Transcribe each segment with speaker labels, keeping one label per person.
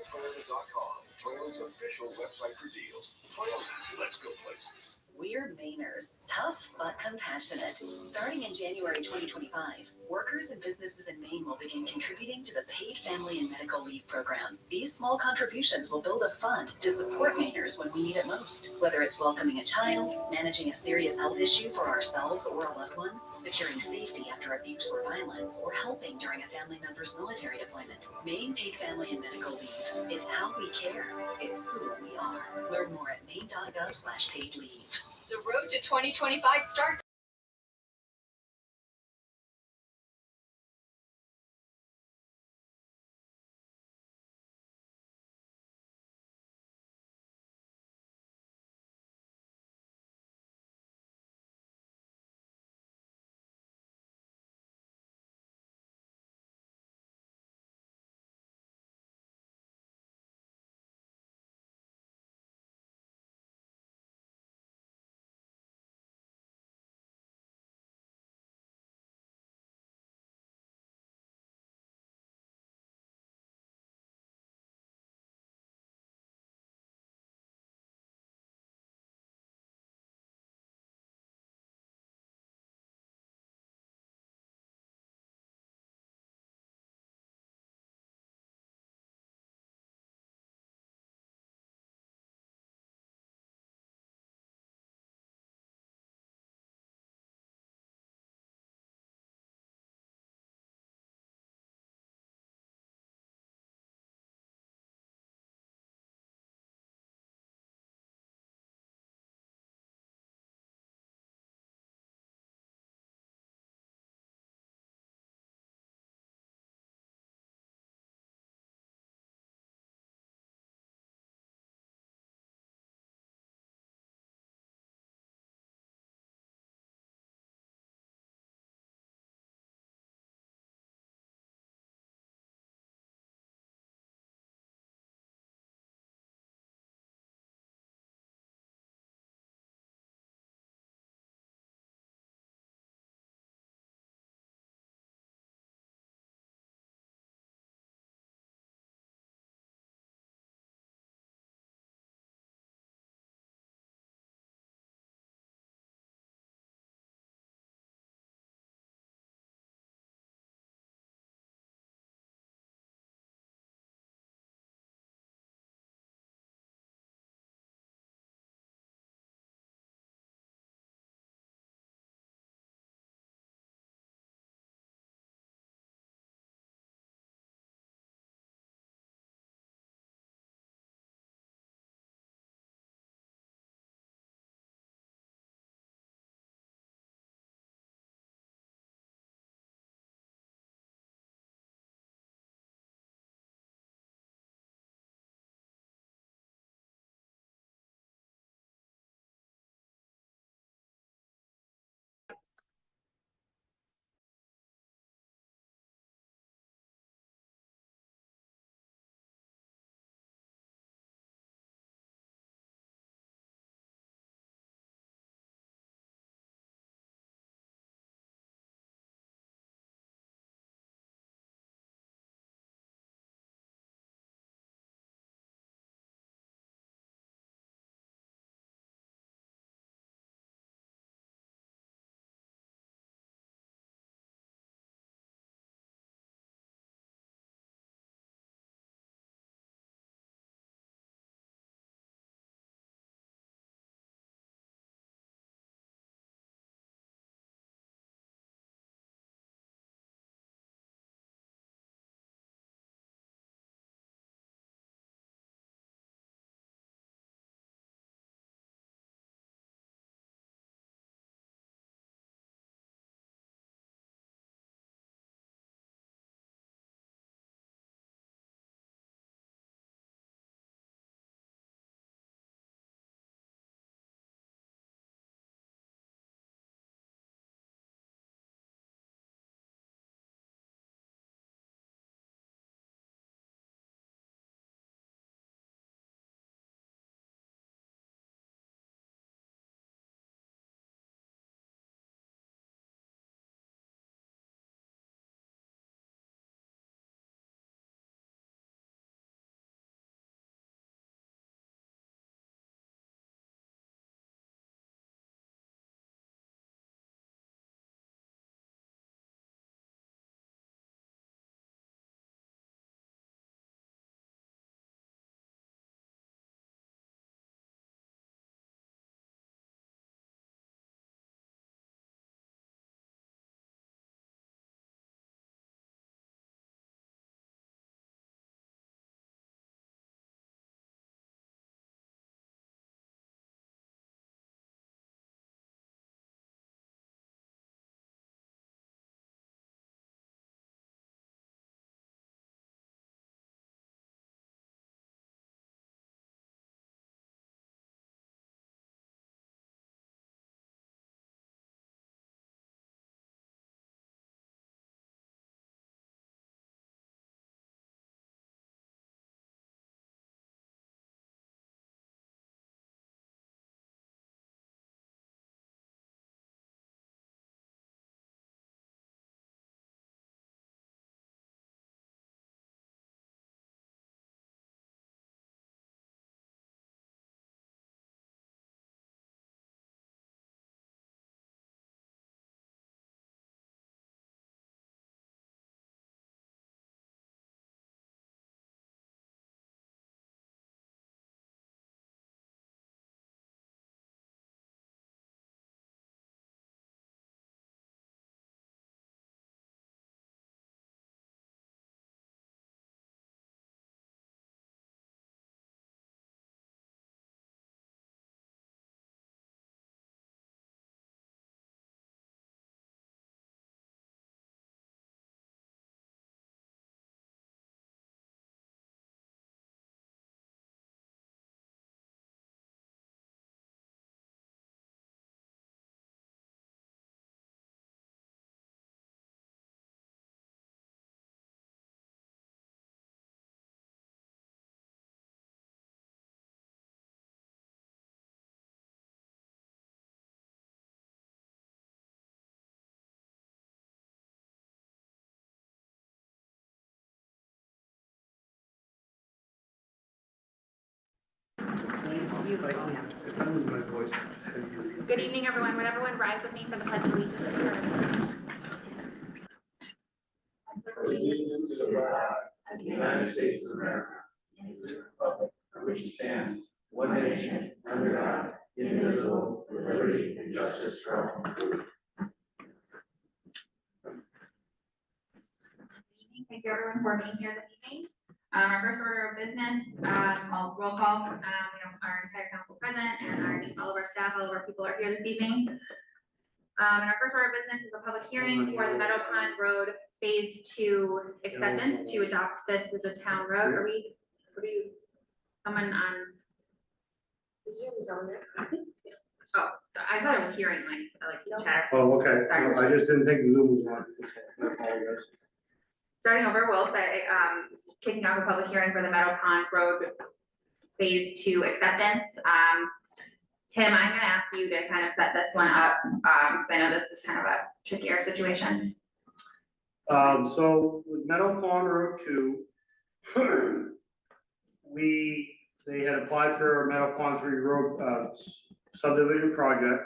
Speaker 1: ToyotaTrolley.com, Toyota's official website for deals. Toyota, let's go places. We're Mainers, tough but compassionate. Starting in January 2025, workers and businesses in Maine will begin contributing to the Paid Family and Medical Leave Program. These small contributions will build a fund to support Mainers when we need it most. Whether it's welcoming a child, managing a serious health issue for ourselves or a loved one, securing safety after abuse or violence, or helping during a family member's military deployment. Maine Paid Family and Medical Leave. It's how we care. It's who we are. Learn more at maine.gov/paid leave. The road to 2025 starts
Speaker 2: you. Good evening, everyone. Would everyone rise with me for the Pledge of Allegiance?
Speaker 3: Allegiance to the flag of the United States of America and to the republic for which it stands, one nation, under God, indivisible, with liberty and justice for all.
Speaker 2: Thank you, everyone, for being here this evening. Our first order of business, roll call. We have our entire council present and all of our staff, all of our people are here this evening. And our first order of business is a public hearing for the Meadow Pond Road Phase 2 acceptance to adopt this as a town road. Someone on?
Speaker 4: The Zoom is on there.
Speaker 2: Oh, so I thought it was hearing like chat.
Speaker 5: Oh, okay.
Speaker 2: Sorry.
Speaker 5: No, I just didn't think the Zoom was on. I apologize.
Speaker 2: Starting over, we'll say, kicking off a public hearing for the Meadow Pond Road Phase 2 acceptance. Tim, I'm gonna ask you to kind of set this one up, because I know this is kind of a trickier situation.
Speaker 5: So with Meadow Pond Road 2, they had applied for a Meadow Pond 3 road subdivision project.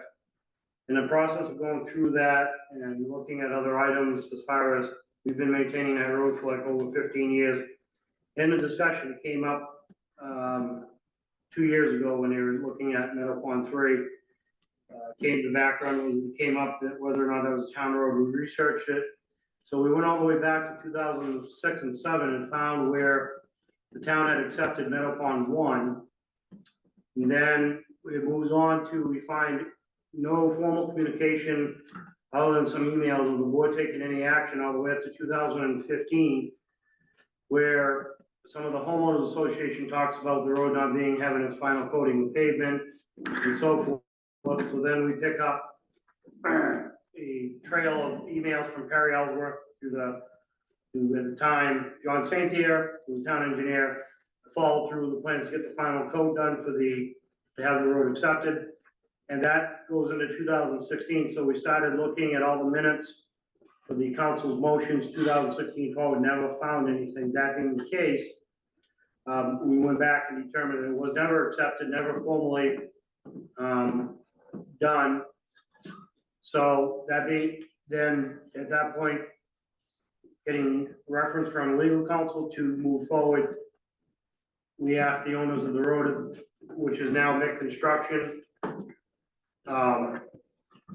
Speaker 5: In the process of going through that and looking at other items as far as we've been maintaining that road for like over 15 years. In the discussion, it came up 2 years ago when they were looking at Meadow Pond 3. The background was, it came up that whether or not that was a town road, we researched it. So we went all the way back to 2006 and 7 and found where the town had accepted Meadow Pond 1. And then it moves on to, we find no formal communication other than some emails of the board taking any action all the way up to 2015, where some of the homeowners association talks about the road not having its final coating with pavement and so forth. So then we pick up a trail of emails from Perry Ellsworth to at the time, John St. Pierre, who was town engineer, followed through the plans to get the final coat done to have the road accepted. And that goes into 2016, so we started looking at all the minutes for the council's motions, 2016 forward, never found anything. That being the case, we went back and determined that it was never accepted, never formally done. So that being, then at that point, getting reference from legal counsel to move forward, we asked the owners of the road, which is now Mick Construction,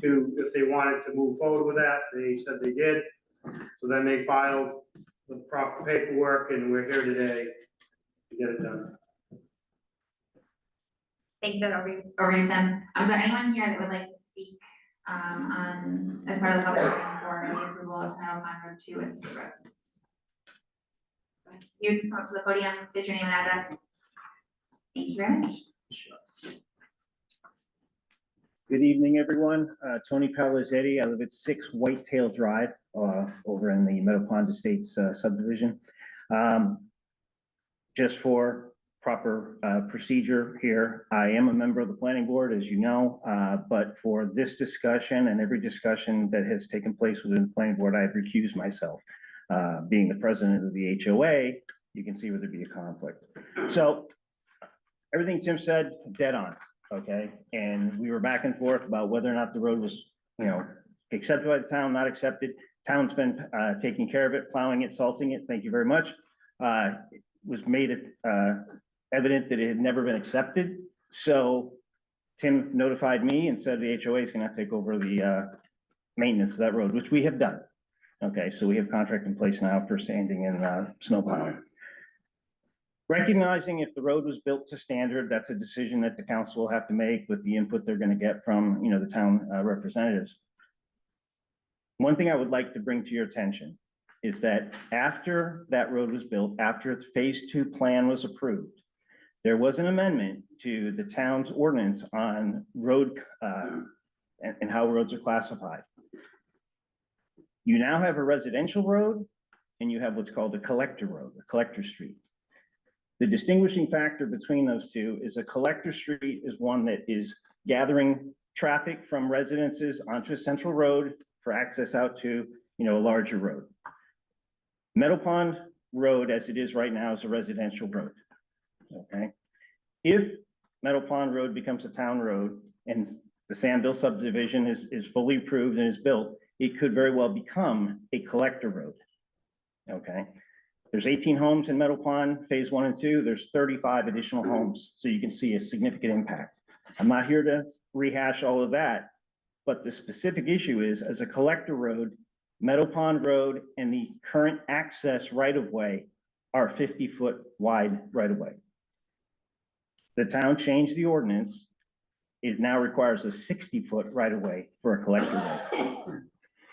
Speaker 5: if they wanted to move forward with that. They said they did. So then they filed the proper paperwork and we're here today to get it done.
Speaker 2: Thank you, over you, Tim. Is there anyone here that would like to speak on, as part of the public hearing for the approval of Meadow Pond Road 2 as a road? You just come up to the podium, state your name and address. Thank you very much.
Speaker 6: Good evening, everyone. Tony Palazetti. I live at 6 Whitetail Drive over in the Meadow Pond Estates subdivision. Just for proper procedure here, I am a member of the planning board, as you know, but for this discussion and every discussion that has taken place within the planning board, I have recused myself. Being the president of the HOA, you can see where there'd be a conflict. So everything Tim said, dead on. Okay, and we were back and forth about whether or not the road was, accepted by the town, not accepted. Town's been taking care of it, plowing it, salting it. Thank you very much. It was made evident that it had never been accepted. So Tim notified me and said the HOA is going to take over the maintenance of that road, which we have done. Okay, so we have contract in place now for sanding and snow plowing. Recognizing if the road was built to standard, that's a decision that the council will have to make with the input they're going to get from, the town representatives. One thing I would like to bring to your attention is that after that road was built, after its phase 2 plan was approved, there was an amendment to the town's ordinance on road and how roads are classified. You now have a residential road and you have what's called a collector road, a collector street. The distinguishing factor between those two is a collector street is one that is gathering traffic from residences onto a central road for access out to, a larger road. Meadow Pond Road, as it is right now, is a residential road. Okay. If Meadow Pond Road becomes a town road and the Sandville subdivision is fully approved and is built, it could very well become a collector road. Okay, there's 18 homes in Meadow Pond, phase 1 and 2, there's 35 additional homes, so you can see a significant impact. I'm not here to rehash all of that, but the specific issue is, as a collector road, Meadow Pond Road and the current access right-of-way are 50-foot wide right-of-way. The town changed the ordinance. It now requires a 60-foot right-of-way for a collector road.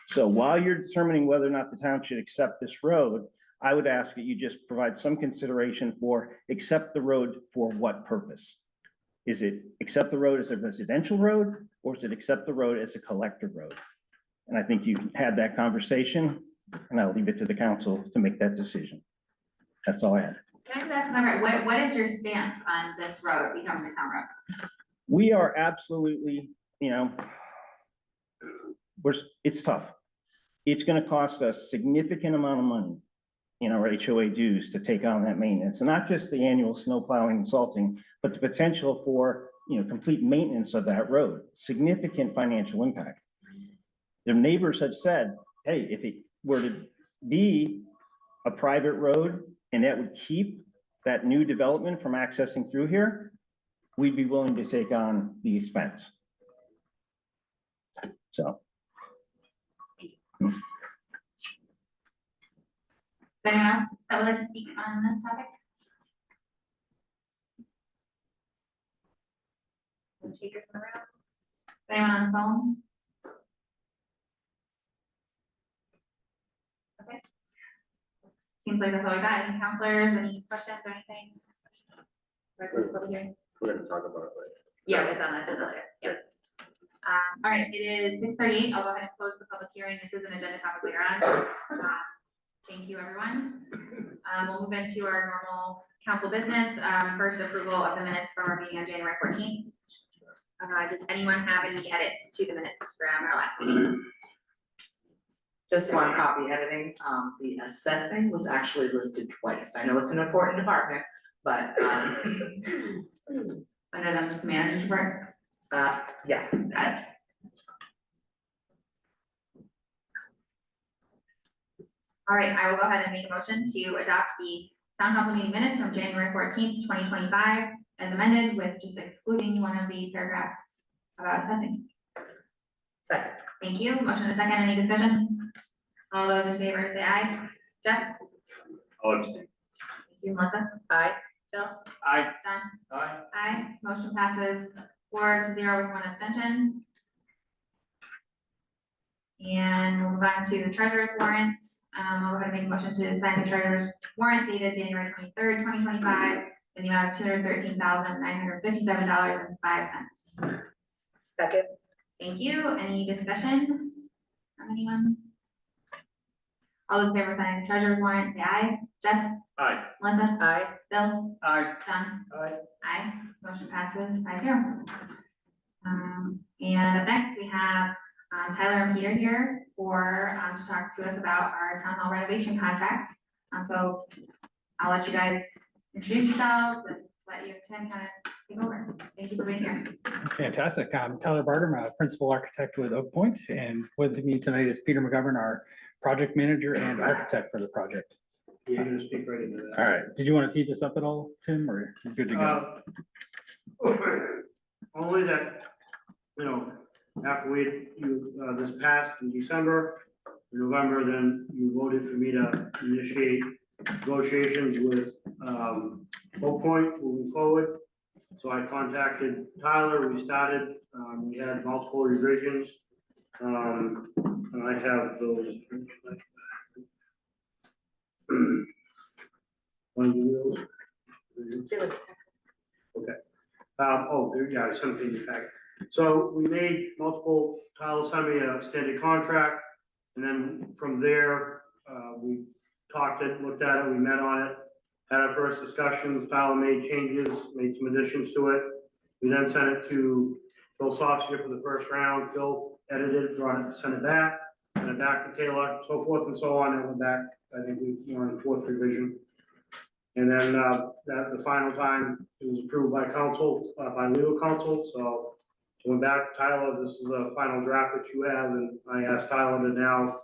Speaker 6: So while you're determining whether or not the town should accept this road, I would ask that you just provide some consideration for accept the road for what purpose? Is it accept the road as a residential road, or is it accept the road as a collector road? And I think you had that conversation, and I'll leave it to the council to make that decision. That's all I had.
Speaker 2: Can I just ask, Member, what is your stance on this road becoming a town road?
Speaker 6: We are absolutely, you know, it's tough. It's gonna cost us significant amount of money in our HOA dues to take on that maintenance, and not just the annual snow plowing and salting, but the potential for, you know, complete maintenance of that road, significant financial impact. The neighbors have said, hey, if it were to be a private road and that would keep that new development from accessing through here, we'd be willing to take on the expense. So.
Speaker 2: Is there anyone else that would like to speak on this topic? Any takers in the room? Anyone on the phone? Okay. Seems like that's all we got. Any counselors, any questions or anything? Right, this public hearing?
Speaker 3: We're gonna talk about it later.
Speaker 2: Yeah, it's on the agenda later. Yep. All right, it is 6:38. I'll go ahead and close the public hearing. This is an agenda topic later on. Thank you, everyone. We'll move into our normal council business. First, approval of the minutes from our meeting on January 14th. Does anyone have any edits to the minutes from our last meeting?
Speaker 7: Just one copy editing, the assessing was actually listed twice. I know it's an important department, but,
Speaker 2: Under the manager's report?
Speaker 7: yes.
Speaker 2: Got it. All right, I will go ahead and make a motion to adopt the town council meeting minutes from January 14th, 2025, as amended, with just excluding one of the paragraphs about assessing.
Speaker 7: Second.
Speaker 2: Thank you. Motion and a second. Any discussion? All those in favor say aye. Jeff?
Speaker 3: I'll abstain.
Speaker 2: Thank you, Melissa.
Speaker 7: Aye.
Speaker 2: Bill?
Speaker 3: Aye.
Speaker 2: John?
Speaker 3: Aye.
Speaker 2: Aye. Motion passes 4-0 with one abstention. And we'll move on to the treasurer's warrant. I'll go ahead and make a motion to sign the treasurer's warrant dated January 23rd, 2025, in the amount of $213,957.05.
Speaker 7: Second.
Speaker 2: Thank you. Any discussion from anyone? All those in favor signing the treasurer's warrant, say aye. Jeff?
Speaker 3: Aye.
Speaker 2: Melissa?
Speaker 7: Aye.
Speaker 2: Bill?
Speaker 3: Aye.
Speaker 2: John?
Speaker 3: Aye.
Speaker 2: Aye. Motion passes 5-0. And up next, we have Tyler and Peter here for to talk to us about our town hall renovation contract. So I'll let you guys introduce yourselves and let you, Tim, kind of take over. Thank you for being here.
Speaker 8: Fantastic. I'm Tyler Barter, I'm a principal architect with Oak Point, and with me tonight is Peter McGovern, our project manager and architect for the project.
Speaker 5: You're gonna speak right into that.
Speaker 8: All right. Did you want to tee this up at all, Tim, or you're good to go?
Speaker 5: Only that, you know, after this passed in December, in November, then you voted for me to initiate negotiations with, Oak Point moving forward. So I contacted Tyler, we started, we had multiple revisions. And I have those. One of those. Okay. Yeah, something in fact. So we made multiple, Tyler sent me a standard contract, and then from there, we talked it, looked at it, we met on it, had our first discussions, Tyler made changes, made some additions to it. We then sent it to Phil Saucier for the first round, Phil edited, brought it, sent it back, sent it back to Taylor, so forth and so on, and went back, I think we're on the fourth revision. And then, that the final time, it was approved by council, by legal counsel, so went back to Tyler, this is the final draft that you have, and I asked Tyler to now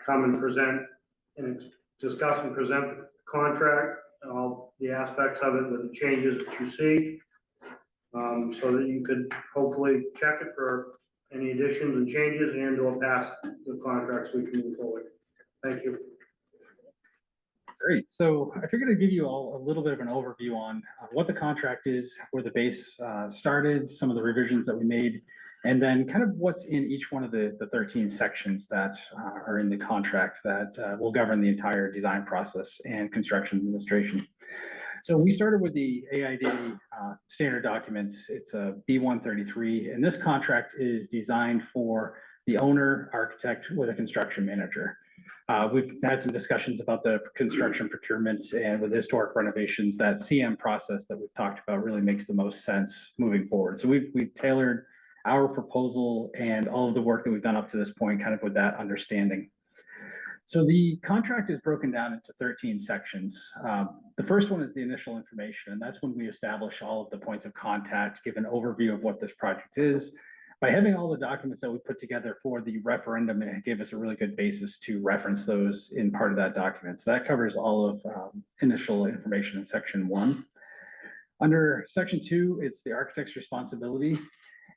Speaker 5: come and present and discuss and present the contract, all the aspects of it with the changes that you see. So that you could hopefully check it for any additions and changes and or pass the contracts, we can move forward. Thank you.
Speaker 8: Great. So I figured I'd give you all a little bit of an overview on what the contract is, where the base started, some of the revisions that we made, and then kind of what's in each one of the 13 sections that are in the contract that will govern the entire design process and construction administration. So we started with the AID standard documents. It's a B133, and this contract is designed for the owner, architect with a construction manager. We've had some discussions about the construction procurement and with historic renovations, that CM process that we've talked about really makes the most sense moving forward. So we've tailored our proposal and all of the work that we've done up to this point kind of with that understanding. So the contract is broken down into 13 sections. The first one is the initial information, and that's when we establish all of the points of contact, give an overview of what this project is. By having all the documents that we put together for the referendum, it gave us a really good basis to reference those in part of that document. So that covers all of initial information in section 1. Under section 2, it's the architect's responsibility.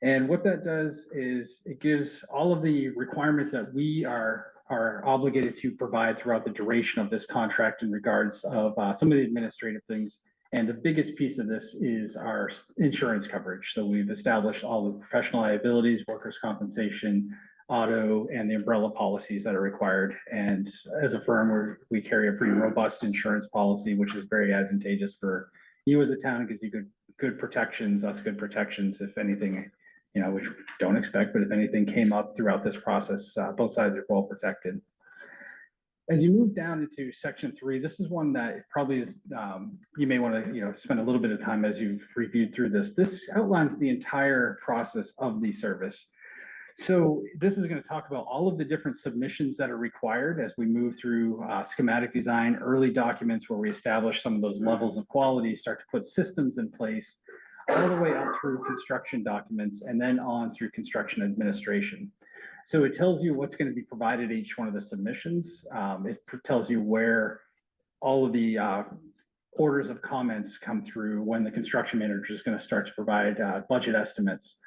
Speaker 8: And what that does is it gives all of the requirements that we are obligated to provide throughout the duration of this contract in regards of some of the administrative things. And the biggest piece of this is our insurance coverage. So we've established all the professional liabilities, workers' compensation, auto, and the umbrella policies that are required. And as a firm, we carry a pretty robust insurance policy, which is very advantageous for you as a town. It gives you good protections, us good protections, if anything, which we don't expect, but if anything came up throughout this process, both sides are well protected. As you move down into section 3, this is one that probably is, you may want to, spend a little bit of time as you've reviewed through this. This outlines the entire process of the service. So this is going to talk about all of the different submissions that are required as we move through schematic design, early documents where we establish some of those levels of quality, start to put systems in place, all the way up through construction documents, and then on through construction administration. So it tells you what's going to be provided each one of the submissions. It tells you where all of the orders of comments come through, when the construction manager is going to start to provide budget estimates.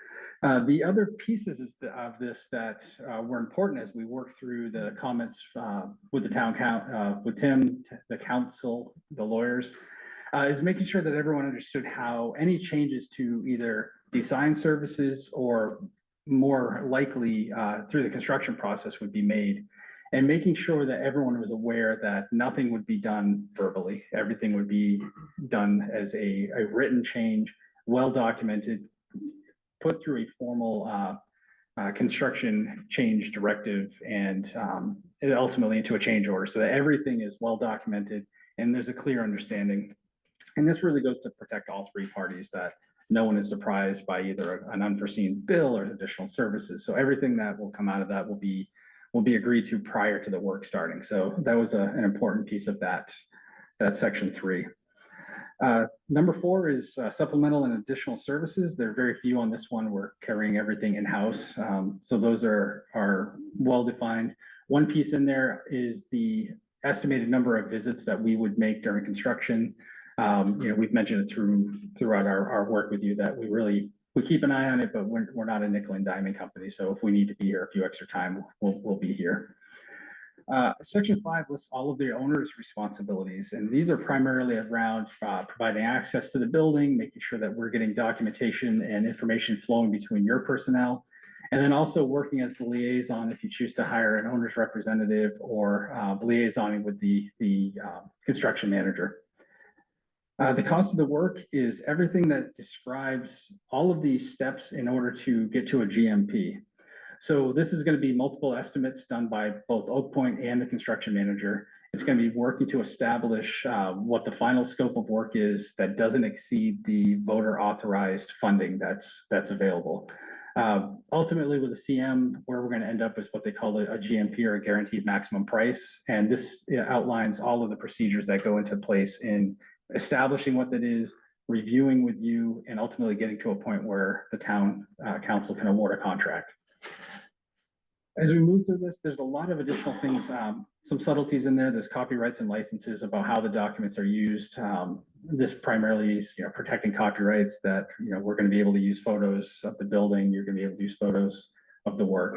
Speaker 8: The other pieces of this that were important as we work through the comments with the town with Tim, the council, the lawyers, is making sure that everyone understood how any changes to either design services or more likely through the construction process would be made, and making sure that everyone was aware that nothing would be done verbally. Everything would be done as a written change, well documented, put through a formal construction change directive, and ultimately into a change order, so that everything is well documented and there's a clear understanding. And this really goes to protect all three parties, that no one is surprised by either an unforeseen bill or additional services. So everything that will come out of that will be agreed to prior to the work starting. So that was an important piece of that section 3. Number 4 is supplemental and additional services. There are very few on this one. We're carrying everything in-house. So those are well defined. One piece in there is the estimated number of visits that we would make during construction. We've mentioned it throughout our work with you that we keep an eye on it, but we're not a nickel and diming company. So if we need to be here a few extra time, we'll be here. Section 5 lists all of the owner's responsibilities, and these are primarily around providing access to the building, making sure that we're getting documentation and information flowing between your personnel, and then also working as the liaison if you choose to hire an owner's representative or liaisoning with the construction manager. The cost of the work is everything that describes all of these steps in order to get to a GMP. So this is going to be multiple estimates done by both Oak Point and the construction manager. It's going to be working to establish what the final scope of work is that doesn't exceed the voter authorized funding that's available. Ultimately with the CM, where we're going to end up is what they call a GMP, or a guaranteed maximum price. And this outlines all of the procedures that go into place in establishing what that is, reviewing with you, and ultimately getting to a point where the town council can award a contract. As we move through this, there's a lot of additional things, some subtleties in there. There's copyrights and licenses about how the documents are used. This primarily is, protecting copyrights that, we're going to be able to use photos of the building. You're going to be able to use photos of the work.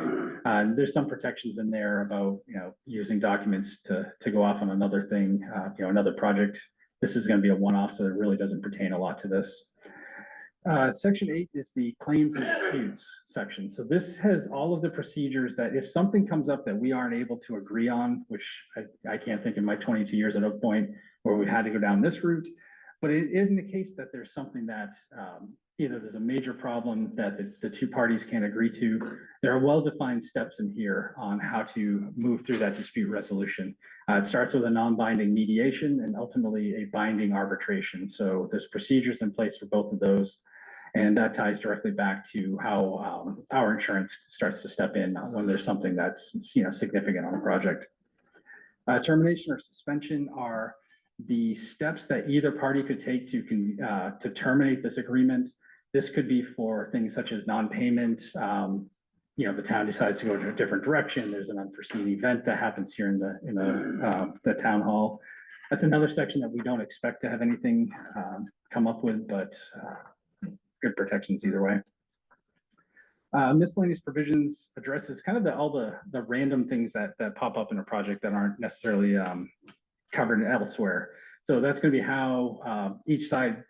Speaker 8: There's some protections in there about, using documents to go off on another thing, another project. This is going to be a one-off, so it really doesn't pertain a lot to this. Section 8 is the claims and disputes section. So this has all of the procedures that if something comes up that we aren't able to agree on, which I can't think in my 22 years at Oak Point where we had to go down this route, but in the case that there's something that either there's a major problem that the two parties can't agree to, there are well-defined steps in here on how to move through that dispute resolution. It starts with a non-binding mediation and ultimately a binding arbitration. So there's procedures in place for both of those. And that ties directly back to how our insurance starts to step in when there's something that's significant on a project. Termination or suspension are the steps that either party could take to terminate this agreement. This could be for things such as non-payment. The town decides to go in a different direction. There's an unforeseen event that happens here in the town hall. That's another section that we don't expect to have anything come up with, but good protections either way. Miscellaneous provisions addresses kind of all the random things that pop up in a project that aren't necessarily covered elsewhere. So that's going to be how each side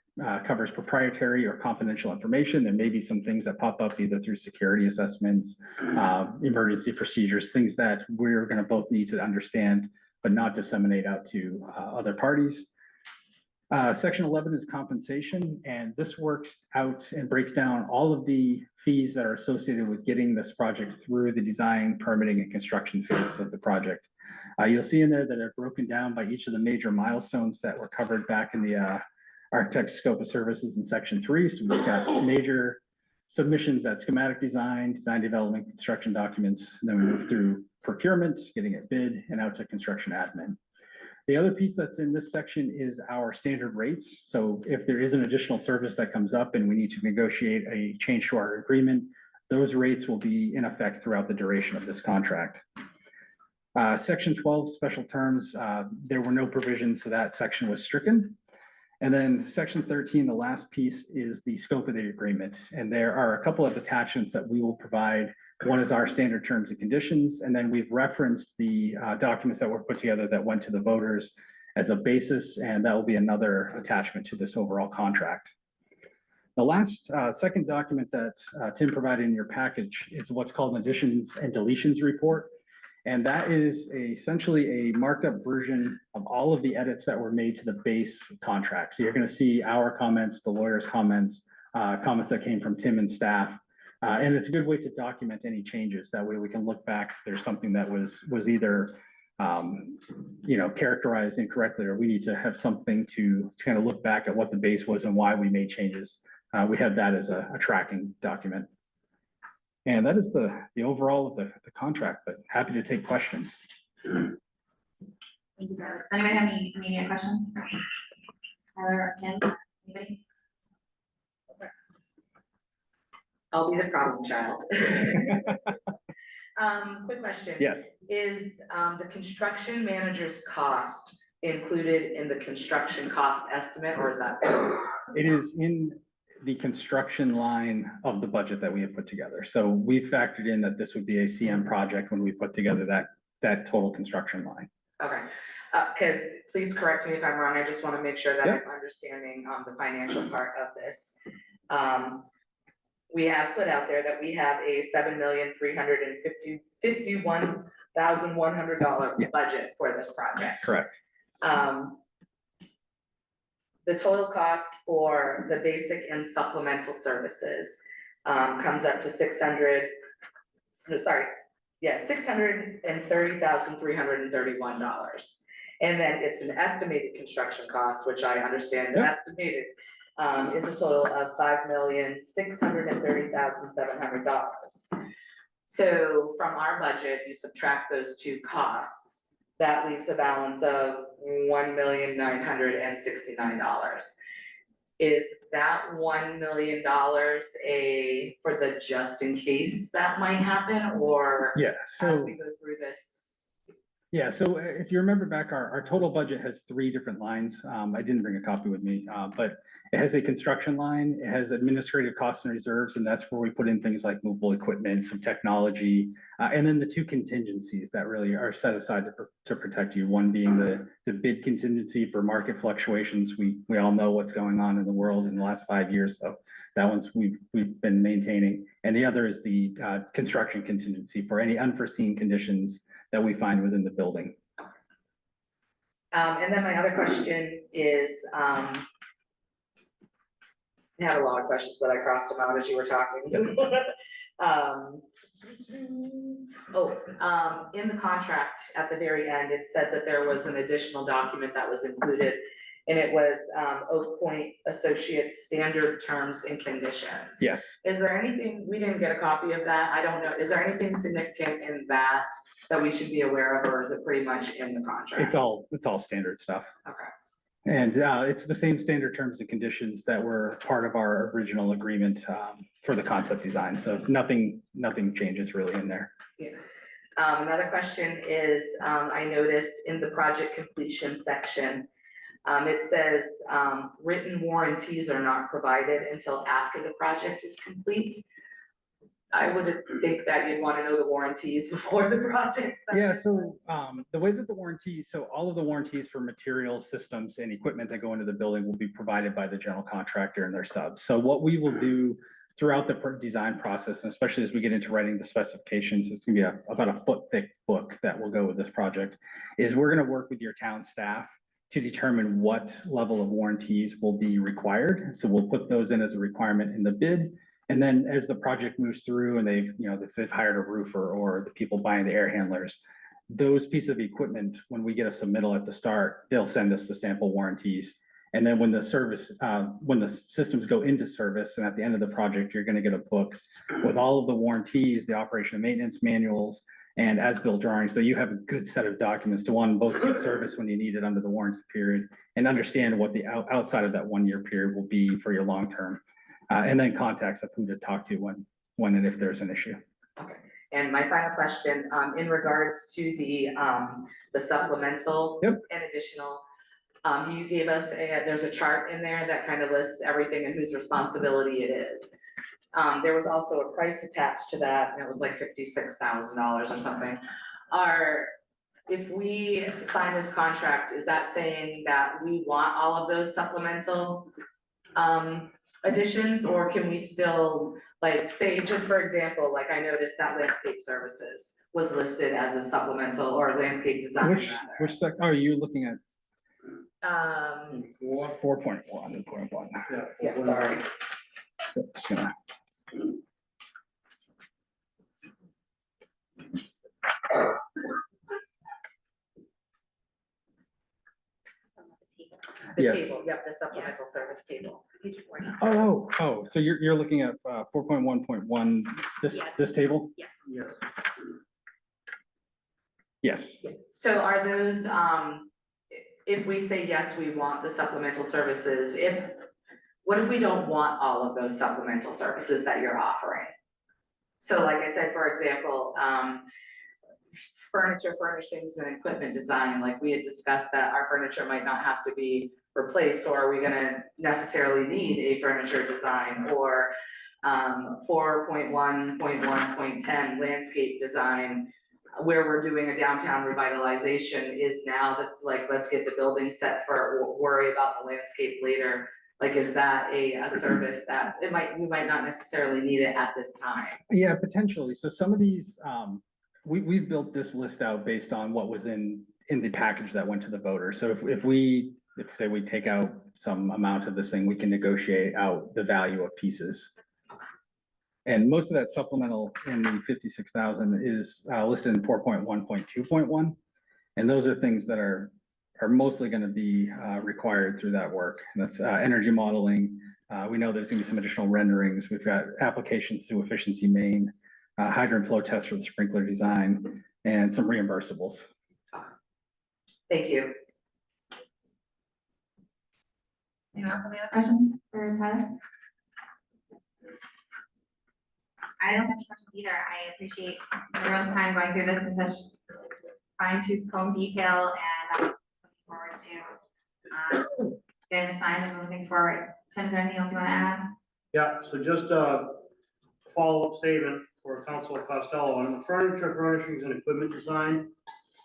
Speaker 8: covers proprietary or confidential information. There may be some things that pop up either through security assessments, emergency procedures, things that we're going to both need to understand, but not disseminate out to other parties. Section 11 is compensation, and this works out and breaks down all of the fees that are associated with getting this project through the design, permitting, and construction phase of the project. You'll see in there that they're broken down by each of the major milestones that were covered back in the architect's scope of services in section 3. So we've got major submissions at schematic design, design development, construction documents, and then we move through procurement, getting it bid, and out to construction admin. The other piece that's in this section is our standard rates. So if there is an additional service that comes up and we need to negotiate a change to our agreement, those rates will be in effect throughout the duration of this contract. Section 12, special terms, there were no provisions, so that section was stricken. And then section 13, the last piece is the scope of the agreement. And there are a couple of attachments that we will provide. One is our standard terms and conditions, and then we've referenced the documents that were put together that went to the voters as a basis, and that will be another attachment to this overall contract. The last second document that Tim provided in your package is what's called an additions and deletions report. And that is essentially a marked up version of all of the edits that were made to the base contract. So you're going to see our comments, the lawyer's comments, comments that came from Tim and staff. And it's a good way to document any changes. That way we can look back if there's something that was either characterized incorrectly, or we need to have something to kind of look back at what the base was and why we made changes. We have that as a tracking document. And that is the overall of the contract, but happy to take questions.
Speaker 2: Thank you, Tyler. Does anybody have any immediate questions? Tyler or Tim? Anybody?
Speaker 7: I'll be the problem child. Quick question.
Speaker 8: Yes.
Speaker 7: Is the construction manager's cost included in the construction cost estimate, or is that separate?
Speaker 8: It is in the construction line of the budget that we have put together. So we factored in that this would be a CM project when we put together that total construction line.
Speaker 7: Okay, because please correct me if I'm wrong. I just want to make sure that
Speaker 8: Yep.
Speaker 7: I'm understanding the financial part of this. We have put out there that we have a $7,351,100
Speaker 8: Yeah.
Speaker 7: budget for this project.
Speaker 8: Correct.
Speaker 7: The total cost for the basic and supplemental services comes up to $630,331. And then it's an estimated construction cost, which I understand
Speaker 8: Yep.
Speaker 7: estimated is a total of $5,630,700. So from our budget, you subtract those two costs, that leaves a balance of $1,969,000. Is that $1 million for the just in case that might happen, or
Speaker 8: Yeah,
Speaker 7: as
Speaker 8: so.
Speaker 7: we go through this?
Speaker 8: Yeah, so if you remember back, our total budget has three different lines. I didn't bring a copy with me, but it has a construction line, it has administrative costs and reserves, and that's where we put in things like movable equipment, some technology, and then the two contingencies that really are set aside to protect you. One being the bid contingency for market fluctuations. We all know what's going on in the world in the last 5 years, so that one's we've been maintaining. And the other is the construction contingency for any unforeseen conditions that we find within the building.
Speaker 7: And then my other question is, I had a lot of questions, but I crossed them out as you were talking. In the contract at the very end, it said that there was an additional document that was included. And it was Oak Point Associates Standard Terms and Conditions.
Speaker 8: Yes.
Speaker 7: Is there anything, we didn't get a copy of that, I don't know, is there anything significant in that we should be aware of, or is it pretty much in the contract?
Speaker 8: It's all standard stuff.
Speaker 7: Okay.
Speaker 8: And it's the same standard terms and conditions that were part of our original agreement for the concept design. So nothing changes really in there.
Speaker 7: Yeah. Another question is, I noticed in the project completion section, it says, written warranties are not provided until after the project is complete. I would think that you'd want to know the warranties before the project starts.
Speaker 8: Yeah, so the way that all of the warranties for materials, systems, and equipment that go into the building will be provided by the general contractor and their subs. So what we will do throughout the design process, and especially as we get into writing the specifications, it's gonna be about a foot thick book that will go with this project, is we're gonna work with your town staff to determine what level of warranties will be required. So we'll put those in as a requirement in the bid. And then as the project moves through and they've hired a roofer or the people buying the air handlers, those pieces of equipment, when we get a submittal at the start, they'll send us the sample warranties. And then when the systems go into service and at the end of the project, you're gonna get a book with all of the warranties, the operation and maintenance manuals, and as-built drawings, so you have a good set of documents to both get service when you need it under the warranty period and understand what the outside of that 1 year period will be for your long term. And then contacts of who to talk to when and if there's an issue.
Speaker 7: Okay, and my final question, in regards to the supplemental.
Speaker 8: Yep.
Speaker 7: And additional, you gave us there's a chart in there that kind of lists everything and whose responsibility it is. There was also a price attached to that, and it was like $56,000 or something. If we sign this contract, is that saying that we want all of those supplemental additions, or can we still, like, say, just for example, like I noticed that landscape services was listed as a supplemental, or landscape design rather.
Speaker 8: Which are you looking at?
Speaker 5: 4.1.
Speaker 8: 4.1.
Speaker 7: Yeah, sorry.
Speaker 8: Just gonna-
Speaker 7: The
Speaker 8: Yes.
Speaker 7: table, yep, the supplemental service table.
Speaker 8: Oh, so you're looking at 4.1.1, this table?
Speaker 2: Yes.
Speaker 5: Yes.
Speaker 8: Yes.
Speaker 7: So are those, if we say, yes, we want the supplemental services, what if we don't want all of those supplemental services that you're offering? So like I said, for example, furniture, furnishings, and equipment design, like we had discussed that our furniture might not have to be replaced, or are we gonna necessarily need a furniture design, or 4.1.1.10 landscape design, where we're doing a downtown revitalization is now that, like, let's get the building set for, worry about the landscape later. Like, is that a service that we might not necessarily need it at this time?
Speaker 8: Yeah, potentially. So some of these, we've built this list out based on what was in the package that went to the voter. So if say we take out some amount of this thing, we can negotiate out the value of pieces. And most of that supplemental in the 56,000 is listed in 4.1.2.1. And those are things that are mostly going to be required through that work. And that's energy modeling. We know there's gonna be some additional renderings. We've got applications through Efficiency Maine, hydrant flow tests for the sprinkler design, and some reimbursables.
Speaker 7: Thank you.
Speaker 2: Anyone else have any other questions for Tyler? I don't have any questions either. I appreciate everyone's time going through this in such fine tooth comb detail, and I'm looking forward to getting the sign and moving things forward. Tim, is there anything else you want to add?
Speaker 5: Yeah, so just a follow-up statement for Councilor Costello on the furniture, furnishings and equipment design.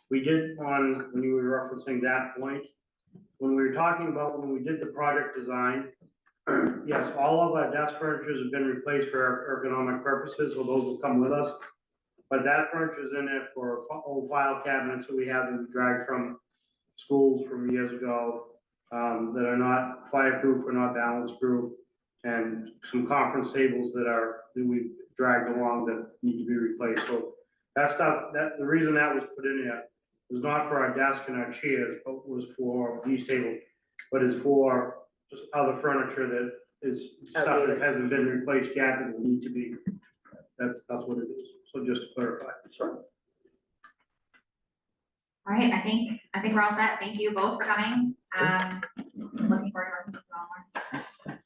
Speaker 5: We did when you were referencing that point, when we were talking about when we did the project design, yes, all of our desk furnitures have been replaced for ergonomic purposes, so those will come with us. But that furniture is in there for old file cabinets that we have that we dragged from schools from years ago, that are not fireproof or not balance proof, and some conference tables that we dragged along that need to be replaced. So that stuff, the reason that was put in there was not for our desk and our chairs, but was for these tables, but is for just other furniture that is stuff that hasn't been replaced yet and will need to be. That's what it is. So just to clarify.
Speaker 3: Sure.
Speaker 2: All right, I think we're all set. Thank you both for coming. Looking forward to working with you all more.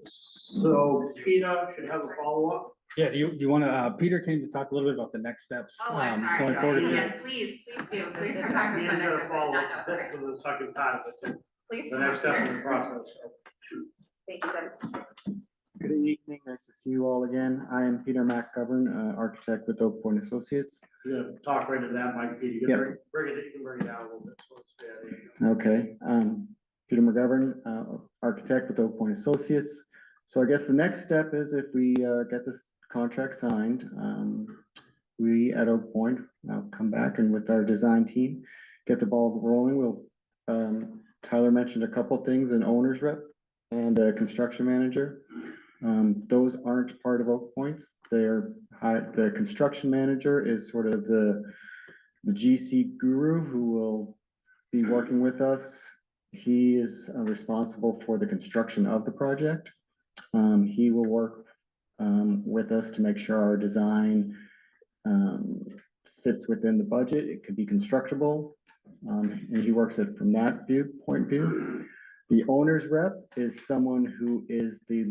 Speaker 5: So Peter should have a follow-up.
Speaker 8: Yeah, do you want to, Peter came to talk a little bit about the next steps.
Speaker 2: Oh, I'm sorry.
Speaker 8: Going forward.
Speaker 2: Yes, please do. Please come talk to us
Speaker 5: Peter's
Speaker 2: about
Speaker 5: gonna
Speaker 2: next.
Speaker 5: follow
Speaker 2: No,
Speaker 5: up
Speaker 2: no, sorry.
Speaker 5: for the second part of it,
Speaker 2: Please
Speaker 5: the
Speaker 2: come
Speaker 5: next
Speaker 2: up
Speaker 5: step in
Speaker 2: here.
Speaker 5: the process.
Speaker 2: Thank you, Tim.
Speaker 9: Good evening, nice to see you all again. I am Peter McGovern, architect with Oak Point Associates.
Speaker 5: You're gonna talk right to that, Mike, Peter. You
Speaker 9: Yeah.
Speaker 5: can bring it down a little bit. So it's there you go.
Speaker 9: Okay, Peter McGovern, architect with Oak Point Associates. So I guess the next step is if we get this contract signed, we at Oak Point, I'll come back and with our design team, get the ball rolling. Tyler mentioned a couple things, an owner's rep and a construction manager. Those aren't part of Oak Points. The construction manager is sort of the GC guru who will be working with us. He is responsible for the construction of the project. He will work with us to make sure our design fits within the budget. It could be constructible, and he works it from that point of view. The owner's rep is someone who is the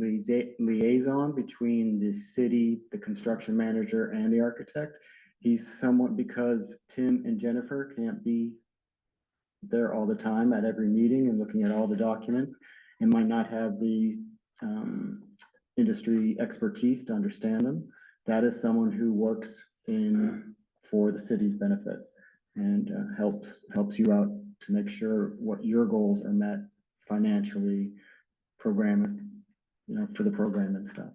Speaker 9: liaison between the city, the construction manager, and the architect. He's someone, because Tim and Jennifer can't be there all the time at every meeting and looking at all the documents, and might not have the industry expertise to understand them. That is someone who works for the city's benefit and helps you out to make sure what your goals are met financially, programming, for the program and stuff.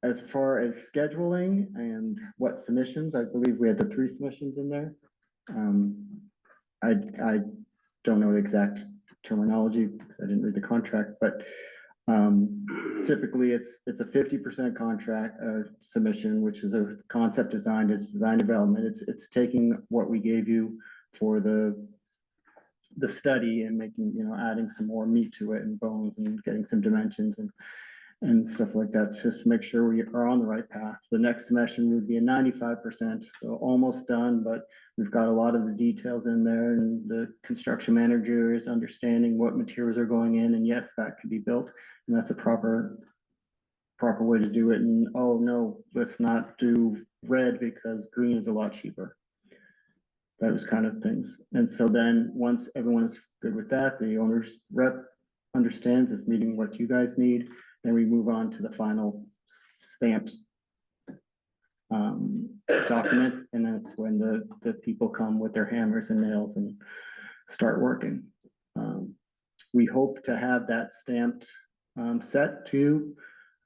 Speaker 9: As far as scheduling and what submissions, I believe we had the 3 submissions in there. I don't know the exact terminology because I didn't read the contract, but typically it's a 50% contract submission, which is a concept design, it's design development. It's taking what we gave you for the study and making, adding some more meat to it and bones and getting some dimensions and stuff like that, just to make sure we are on the right path. The next submission would be a 95%, so almost done, but we've got a lot of the details in there, and the construction manager is understanding what materials are going in, and yes, that could be built, and that's a proper way to do it. And oh no, let's not do red because green is a lot cheaper. Those kind of things. And so then once everyone is good with that, the owner's rep understands it's meeting what you guys need, then we move on to the final stamped documents, and that's when the people come with their hammers and nails and start working. We hope to have that stamped set to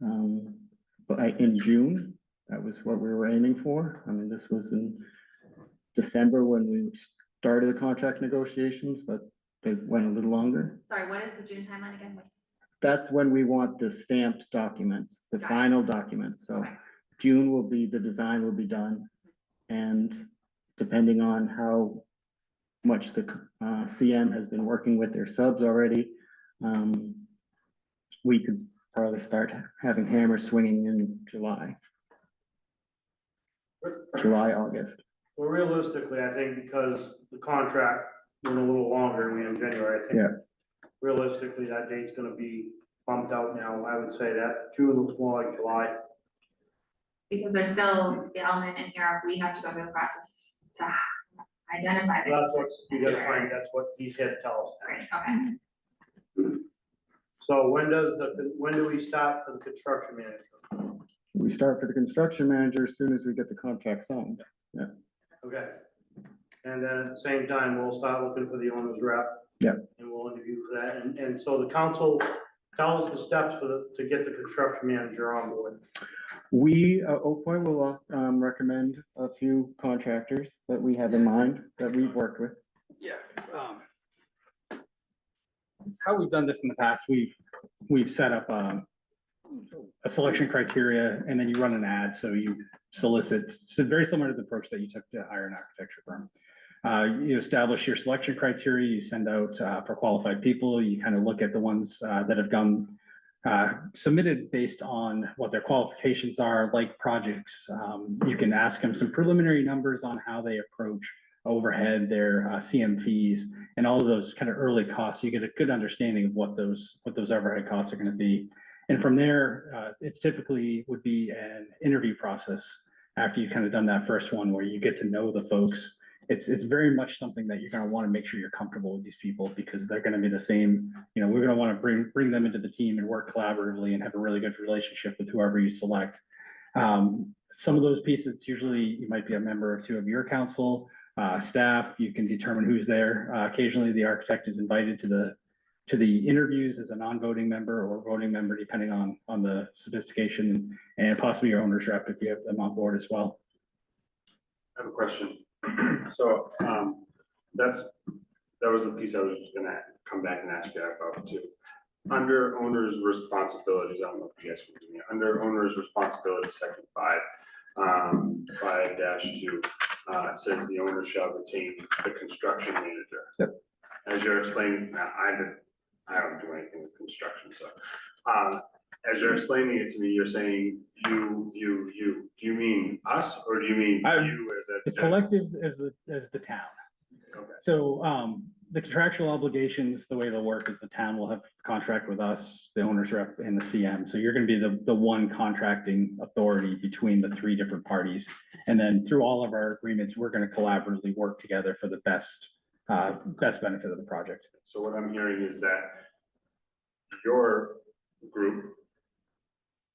Speaker 9: in June. That was what we were aiming for. I mean, this was in December when we started the contract negotiations, but they went a little longer.
Speaker 2: Sorry, what is the June timeline again?
Speaker 9: That's when we want the stamped documents, the
Speaker 2: Got it.
Speaker 9: final documents. So
Speaker 2: Okay.
Speaker 9: June will be, the design will be done. And depending on how much the CM has been working with their subs already, we could probably start having hammers swinging in July, August.
Speaker 5: Well, realistically, I think because the contract went a little longer, we in January, I think.
Speaker 9: Yeah.
Speaker 5: Realistically, that date's gonna be bumped out now, I would say that June looks more like July.
Speaker 2: Because there's still the element in here, we have to go through the process to identify the.
Speaker 5: That's what, you gotta find, that's what he's here to tell us.
Speaker 2: Great, okay.
Speaker 5: So when do we start for the construction manager?
Speaker 9: We start for the construction manager as soon as we get the contract signed.
Speaker 5: Okay. And then at the same time, we'll start looking for the owner's rep.
Speaker 9: Yeah.
Speaker 5: And we'll interview for that, and so the council, tell us the steps to get the construction manager on board.
Speaker 9: We, Oak Point will, recommend a few contractors that we have in mind that we've worked with.
Speaker 8: Yeah. How we've done this in the past, we've set up a selection criteria, and then you run an ad, so you solicit, so very similar to the approach that you took to hire an architecture firm. You establish your selection criteria, you send out for qualified people, you kind of look at the ones that have gone submitted based on what their qualifications are, like projects. You can ask them some preliminary numbers on how they approach overhead, their CM fees, and all of those kind of early costs. You get a good understanding of what those overhead costs are going to be. And from there, it's typically would be an interview process after you've kind of done that first one where you get to know the folks. It's very much something that you're going to want to make sure you're comfortable with these people, because they're going to be the same, we're going to want to bring them into the team and work collaboratively and have a really good relationship with whoever you select. Some of those pieces, usually you might be a member or two of your council, staff, you can determine who's there. Occasionally the architect is invited to the interviews as a non-voting member or voting member, depending on the sophistication, and possibly your owner's rep if you have them on board as well.
Speaker 3: I have a question. So, that was the piece I was just gonna come back and ask you about too. Under owner's responsibilities, I don't know if you guys can do me, under owner's responsibilities, section 5-2, it says the owner shall retain the construction manager.
Speaker 9: Yep.
Speaker 3: As you're explaining, now, I don't do anything with construction, so, as you're explaining it to me, you're saying you, do you mean us, or do you mean you as a?
Speaker 8: The collective as the town.
Speaker 3: Okay.
Speaker 8: So, the contractual obligations, the way it'll work is the town will have contract with us, the owner's rep and the CM. So you're gonna be the one contracting authority between the three different parties. And then through all of our agreements, we're gonna collaboratively work together for the best benefit of the project.
Speaker 3: So what I'm hearing is that your group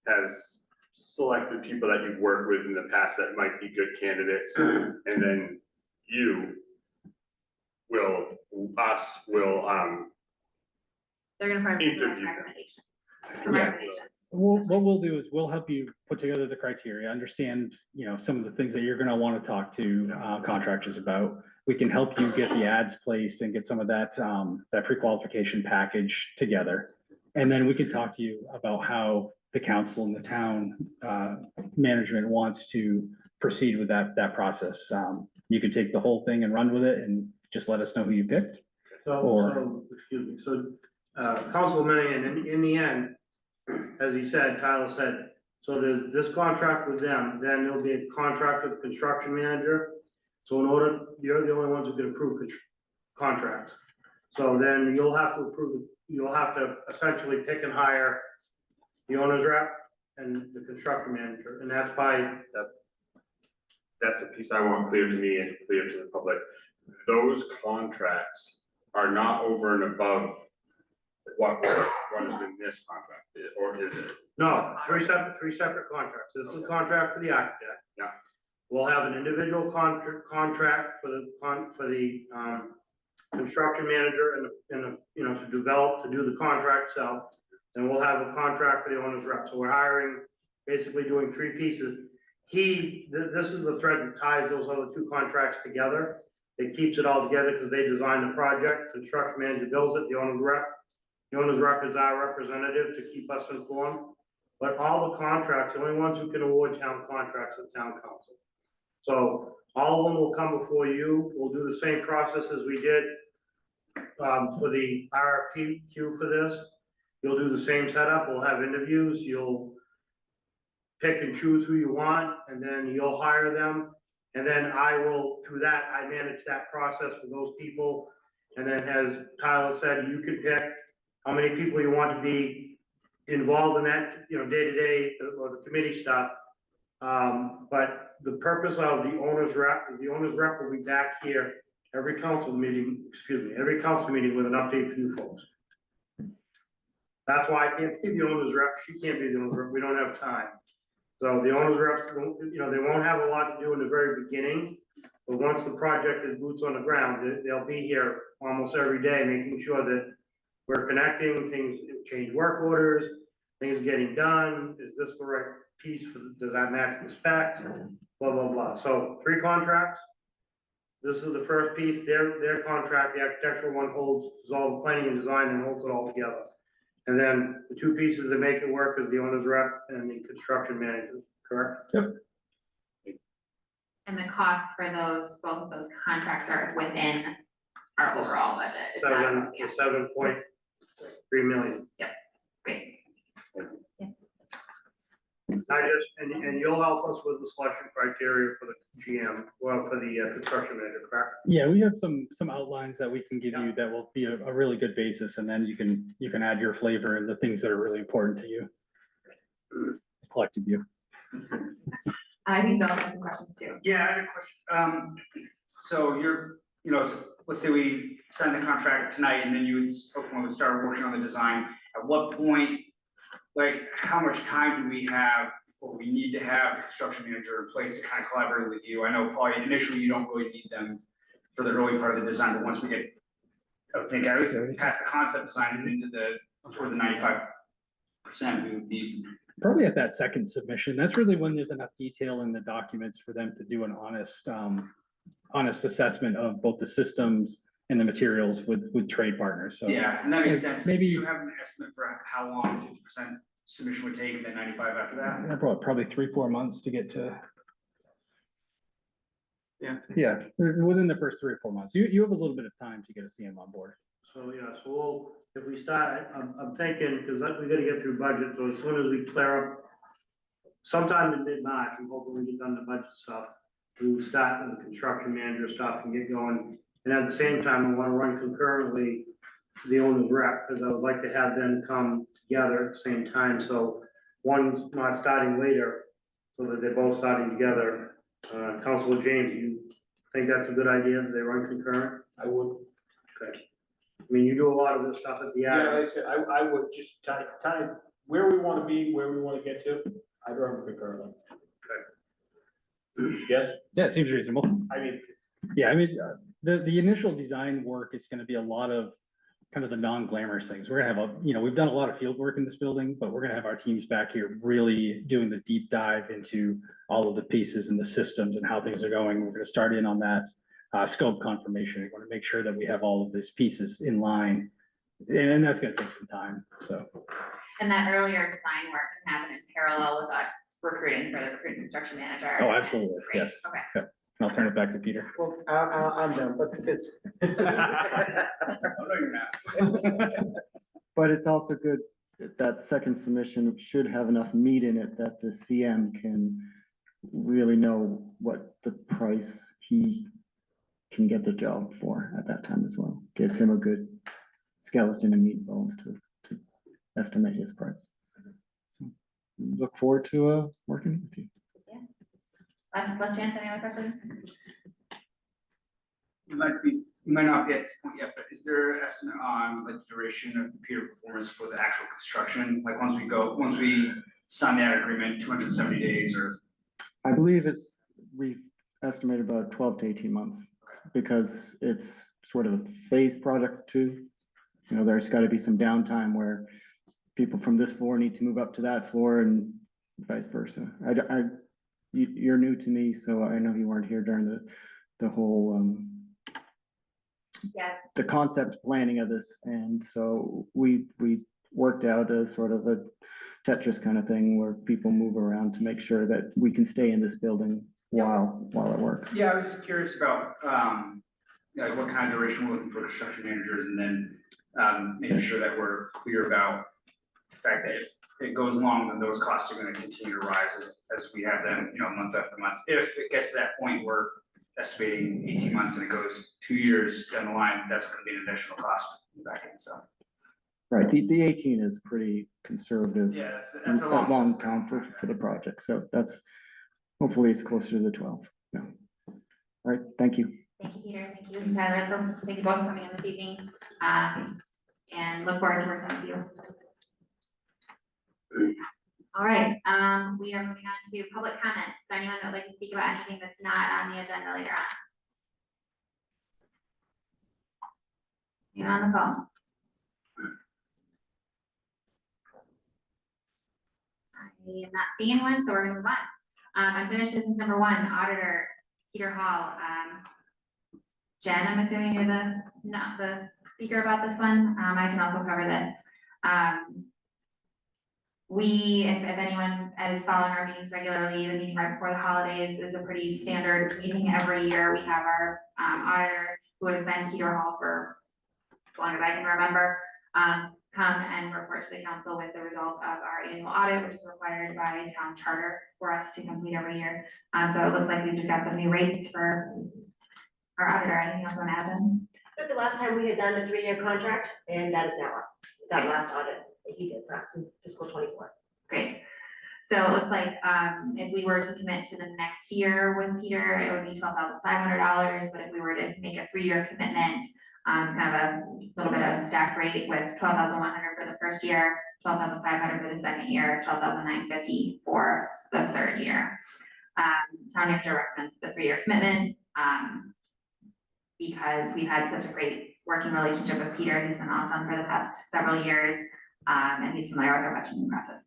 Speaker 3: has selected people that you've worked with in the past that might be good candidates, and then you will,
Speaker 2: They're gonna probably make
Speaker 3: Interview.
Speaker 2: recommendations.
Speaker 3: Yeah.
Speaker 2: Some recommendations.
Speaker 8: What we'll do is we'll help you put together the criteria, understand, some of the things that you're gonna want to talk to contractors about. We can help you get the ads placed and get some of that pre-qualification package together. And then we can talk to you about how the council and the town management wants to proceed with that process. You can take the whole thing and run with it and just let us know who you picked.
Speaker 5: Excuse me, Councilman Minnigan, in the end, as he said, Tyler said, so there's this contract with them, then there'll be a contract with the construction manager. So in order, you're the only ones who can approve contracts. So then you'll have to essentially pick and hire the owner's rep and the construction manager, and that's
Speaker 3: that's the piece I want clear to me and clear to the public. Those contracts are not over and above what is in this contract, or is it?
Speaker 5: no, three separate contracts. This is a contract for the architect.
Speaker 3: Yeah.
Speaker 5: We'll have an individual contract for the construction manager and to do the contract itself. And we'll have a contract for the owner's rep. So we're hiring, basically doing three pieces. This is the thread that ties those other two contracts together. It keeps it all together because they designed the project, construction manager builds it, the owner's rep. The owner's rep is our representative to keep us informed. But all the contracts, the only ones who can award town contracts are town council. So all of them will come before you. We'll do the same process as we did for the RFQ for this. You'll do the same setup. We'll have interviews. You'll pick and choose who you want, and then you'll hire them. And then I will, through that, I manage that process for those people. And then as Tyler said, you can pick how many people you want to be involved in that, day-to-day or the committee stuff. But the purpose of the owner's rep will be back here every council meeting with an update for you folks. That's why I can't be the owner's rep, she can't be the owner's rep, we don't have time. So the owner's reps, they won't have a lot to do in the very beginning, but once the project is boots on the ground, they'll be here almost every day, making sure that we're connecting, things, change work orders, things getting done, is this the right piece, does that match the specs, blah, blah, blah. So 3 contracts. This is the first piece, their contract, the architectural one holds all the planning and design and holds it all together. And then the 2 pieces that make it work is the owner's rep and the construction manager, correct?
Speaker 8: Yep.
Speaker 2: And the costs for both of those contracts are within our overall budget. It's not- yeah,
Speaker 5: 7.3 million.
Speaker 2: great.
Speaker 5: And you'll help us with the selection criteria for the GM, well, for the construction manager, correct?
Speaker 8: Yeah, we have some outlines that we can give you that will be a really good basis, and then you can add your flavor and the things that are really important to you. Collective view.
Speaker 2: I think Bill has some questions too.
Speaker 10: Yeah, I have a question. So let's say we sign the contract tonight and then you would hopefully start working on the design. At what point, like, how much time do we have or we need to have the construction manager in place to kind of collaborate with you? I know probably initially you don't really need them for the early part of the design, but once we get, I think at least past the concept design and into the sort of the 95%, we would need.
Speaker 8: Probably at that second submission, that's really when there's enough detail in the documents for them to do an honest assessment of both the systems and the materials with trade partners, so.
Speaker 10: Yeah, and that makes sense.
Speaker 8: Maybe-
Speaker 10: Do you have an estimate for how long 50% submission would take and then 95 after that?
Speaker 8: Yeah, probably 3-4 months to get to.
Speaker 10: Yeah.
Speaker 8: Yeah, within the first 3 or 4 months. You have a little bit of time to get a CM on board.
Speaker 5: So, if we start, I'm thinking, because we gotta get through budget, so as soon as we clear up, sometime in mid-March, I'm hoping we get done the budget stuff. We start with the construction manager stuff and get going. And at the same time, I wanna run concurrently the owner's rep, because I would like to have them come together at the same time, so one's not starting later, so that they're both starting together. Councilor James, you think that's a good idea, that they run concurrent?
Speaker 3: I would,
Speaker 5: Okay. I mean, you do a lot of this stuff at the
Speaker 3: yeah,
Speaker 5: end.
Speaker 3: like I said, I would just time where we wanna be, where we wanna get to, I'd run concurrently. Yes,
Speaker 8: Yeah, it seems reasonable.
Speaker 3: I mean,
Speaker 8: Yeah, I mean, the initial design work is gonna be a lot of kind of the non-glamorous things. We're gonna have we've done a lot of field work in this building, but we're gonna have our teams back here really doing the deep dive into all of the pieces and the systems and how things are going. We're gonna start in on that scope confirmation. We wanna make sure that we have all of these pieces in line. And that's gonna take some time, so.
Speaker 2: And that earlier design work can happen in parallel with us recruiting for the construction manager.
Speaker 8: Oh, absolutely,
Speaker 2: Great,
Speaker 8: yes.
Speaker 2: okay.
Speaker 8: Yep. And I'll turn it back to Peter.
Speaker 3: well, I'm done, but it's.
Speaker 10: Oh, no, you're not.
Speaker 9: But it's also good, that second submission should have enough meat in it that the CM can really know what the price he can get the job for at that time as well. Gives him a good skeleton and meat and bones to estimate his price. So, look forward to working with you.
Speaker 2: Last chance, any other questions?
Speaker 10: You might not get to this point yet, but is there an estimate on like the duration of the period of performance for the actual construction? Like once we sign that agreement, 270 days or?
Speaker 9: I believe we estimate about 12 to 18 months, because it's sort of a phased project too. There's gotta be some downtime where people from this floor need to move up to that floor and vice versa. You're new to me, so I know you weren't here during the whole,
Speaker 2: Yeah.
Speaker 9: the concept planning of this, and so we worked out a sort of a Tetris kind of thing where people move around to make sure that we can stay in this building while it works.
Speaker 10: Yeah, I was just curious about, like what kind of duration we're looking for construction managers and then, making sure that we're clear about the fact that it goes along, then those costs are gonna continue to rise as we have them, month after month. If it gets to that point, we're estimating 18 months and it goes 2 years down the line, that's gonna be an additional cost back in, so.
Speaker 9: Right, the 18 is pretty conservative.
Speaker 10: Yeah, that's a long.
Speaker 9: Long time for the project, so that's, hopefully it's closer to the 12, yeah. All right, thank you.
Speaker 2: Thank you, Peter. Thank you, Tyler. Thank you both for coming in this evening. And look forward to working with you. All right, we are moving on to public comments. Is there anyone that would like to speak about anything that's not on the agenda later on? Anyone on the phone? I am not seeing anyone, so we're gonna move on. Unfinished business number 1, auditor, Peter Hall. Jen, I'm assuming you're not the speaker about this one. I can also cover this. If anyone is following our meetings regularly, the meeting right before the holidays is a pretty standard meeting every year. We have our auditor, who has been Peter Hall for as long as I can remember, come and report to the council with the result of our annual audit, which is required by town charter for us to complete every year. So it looks like we've just got some new rates for our auditor. Anything else on that, Jen?
Speaker 4: But the last time we had done a 3-year contract, and that is now up, that last audit that he did for us in fiscal 24.
Speaker 2: Great. So it looks like, if we were to commit to the next year with Peter, it would be $12,500, but if we were to make a 3-year commitment, it's kind of a little bit of a stacked rate with $12,100 for the first year, $12,500 for the second year, $12,950 for the third year. Town manager recommends the 3-year commitment, because we've had such a great working relationship with Peter. He's been awesome for the past several years, and he's familiar with our budgeting process.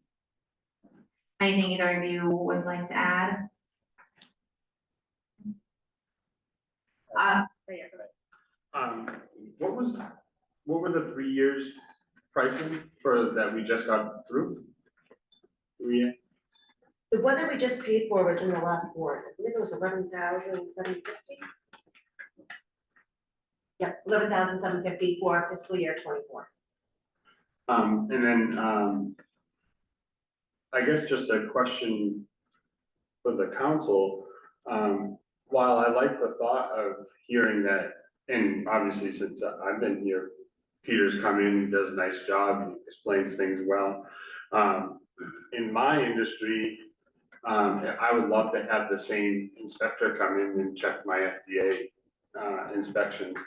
Speaker 2: Anything either of you would like to add?
Speaker 3: What were the 3 years pricing for that we just got through?
Speaker 4: The one that we just paid for was in the last board. I believe it was 11,750. Yep, 11,750 for fiscal year 24.
Speaker 3: And then, I guess just a question for the council. While I like the thought of hearing that, and obviously since I've been here, Peter's come in, does a nice job, he explains things well. In my industry, I would love to have the same inspector come in and check my FDA inspections.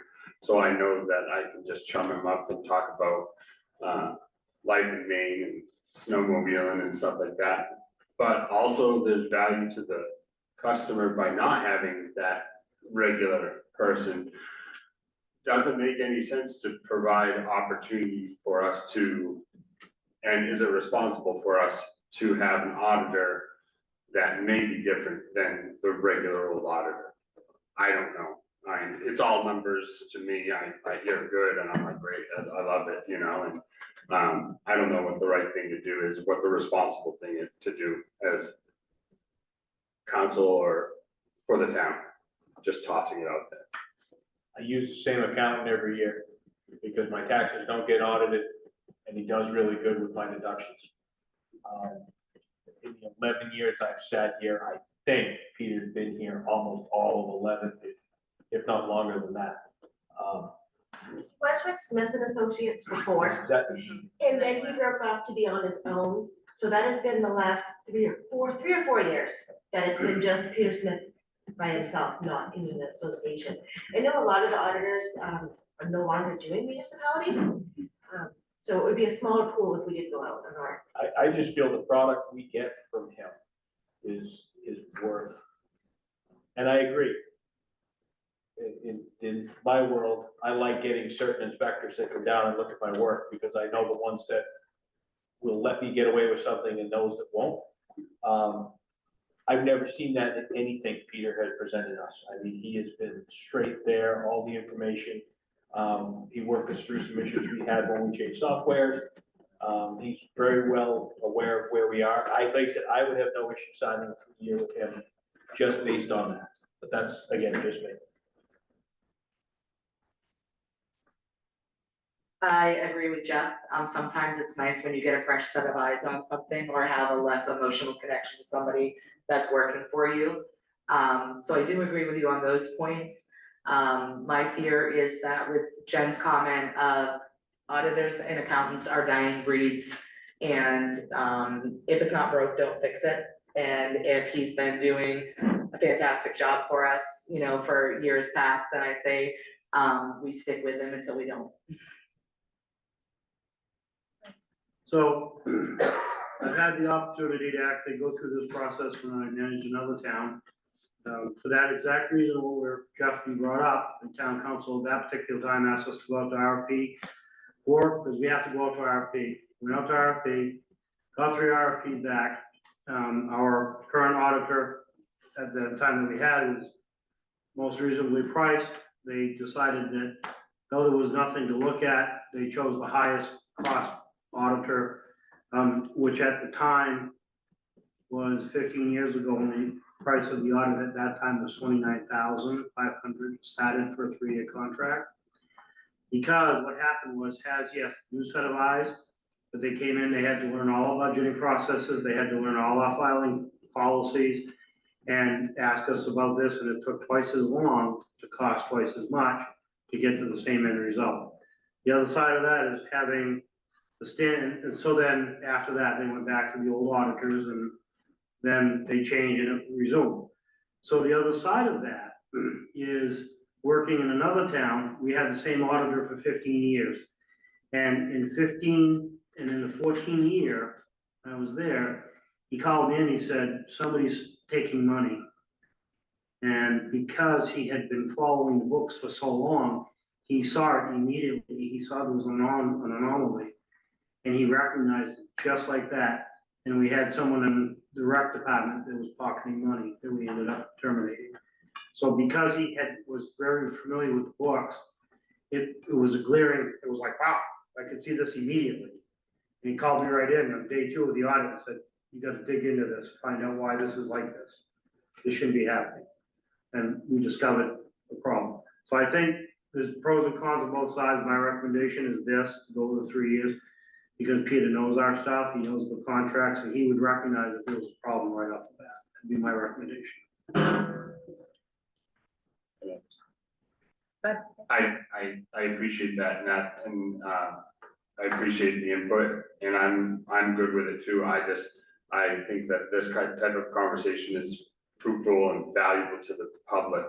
Speaker 3: So I know that I can just chum him up and talk about life in Maine and snowmobiling and stuff like that. But also there's value to the customer by not having that regular person. Does it make any sense to provide opportunity for us to, and is it responsible for us to have an auditor that may be different than the regular old auditor? I don't know. It's all numbers to me. I hear good and I'm like, great, I love it, and I don't know what the right thing to do is, what the responsible thing is to do as council or for the town, just tossing it out there.
Speaker 11: I use the same accountant every year because my taxes don't get audited and he does really good with my deductions. In the 11 years I've sat here, I think Peter's been here almost all of 11, if not longer than that.
Speaker 4: Westwick Smith and Associates before, and then he broke off to be on his own. So that has been the last 3 or 4 years that it's been just Peter Smith by himself, not in an association. I know a lot of the auditors are no longer doing municipalities. So it would be a smaller pool if we did go out on our.
Speaker 11: I just feel the product we get from him is worth, and I agree. In my world, I like getting certain inspectors that come down and look at my work because I know the ones that will let me get away with something and those that won't. I've never seen that in anything Peter has presented us. I mean, he has been straight there, all the information. He worked us through some issues we had when we changed softwares. He's very well aware of where we are. Like I said, I would have no issue signing a 3-year with him just based on that. But that's, again, just me.
Speaker 7: I agree with Jeff. Sometimes it's nice when you get a fresh set of eyes on something or have a less emotional connection to somebody that's working for you. So I do agree with you on those points. My fear is that with Jen's comment of auditors and accountants are dying breeds. And, if it's not broke, don't fix it. And if he's been doing a fantastic job for us, you know, for years past, then I say, we stick with him until we don't.
Speaker 5: So I've had the opportunity to actually go through this process when I managed another town. For that exact reason, where Jeff, you brought up, the town council at that particular time asked us to go out to RFP. Because we have to go out to RFP. Went out to RFP, got 3 RFPs back. Our current auditor at the time that we had was most reasonably priced. They decided that though there was nothing to look at, they chose the highest cost auditor, which at the time was 15 years ago, when the price of the audit at that time was $29,500, started for a 3-year contract. Because what happened was, yes, new set of eyes, but they came in, they had to learn all our budgeting processes, they had to learn all our filing policies, and ask us about this, and it took twice as long to cost twice as much to get to the same end result. The other side of that is having the stand, and so then after that, they went back to the old auditors, and then they changed and it resumed. So the other side of that is working in another town. We had the same auditor for 15 years. And in the 14th year I was there, he called me and he said, somebody's taking money. And because he had been following the books for so long, he saw it immediately. He saw there was an anomaly. And he recognized it just like that. And we had someone in the rec department that was pocketing money that we ended up terminating. So because he was very familiar with the books, it was a glaring, it was like, wow, I could see this immediately. And he called me right in on day 2 of the audit and said, you gotta dig into this, find out why this is like this. This shouldn't be happening. And we discovered the problem. So I think there's pros and cons on both sides. My recommendation is this, to go with the 3 years, because Peter knows our stuff, he knows the contracts, and he would recognize if there was a problem right off the bat. That'd be my recommendation.
Speaker 3: I appreciate that, and I appreciate the input, and I'm good with it too. I think that this type of conversation is fruitful and valuable to the public,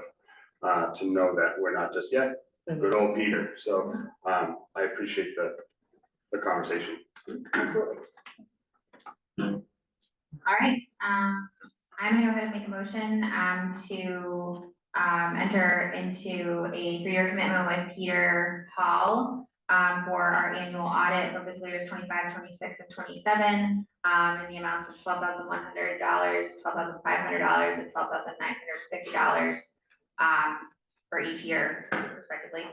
Speaker 3: to know that we're not just yet good old Peter. So, I appreciate the conversation.
Speaker 2: Absolutely. All right, I'm gonna go ahead and make a motion, to, enter into a 3-year commitment with Peter Hall, for our annual audit for fiscal years 25, 26, and 27, in the amount of $12,100, $12,500, and $12,950, for each year respectively.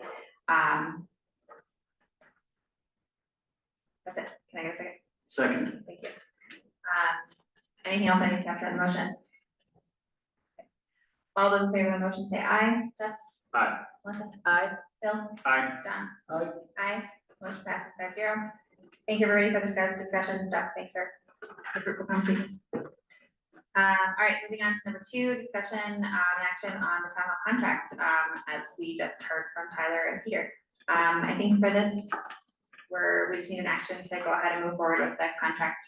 Speaker 2: That's it. Can I get a second?
Speaker 10: Second.
Speaker 2: Thank you. Anything else I need to capture in the motion? All those in favor of the motion say aye. Jeff?
Speaker 3: Aye.
Speaker 2: Melissa?
Speaker 7: Aye.
Speaker 2: Phil?
Speaker 10: Aye.
Speaker 2: John?
Speaker 10: Aye.
Speaker 2: Aye. Motion passes 5-0. Thank you everybody for this discussion. Jeff, thanks for the fruitful conversation. All right, moving on to number 2, discussion, and action on the town hall contract, as we just heard from Tyler and Peter. I think for this, we just need an action to go ahead and move forward with the contract.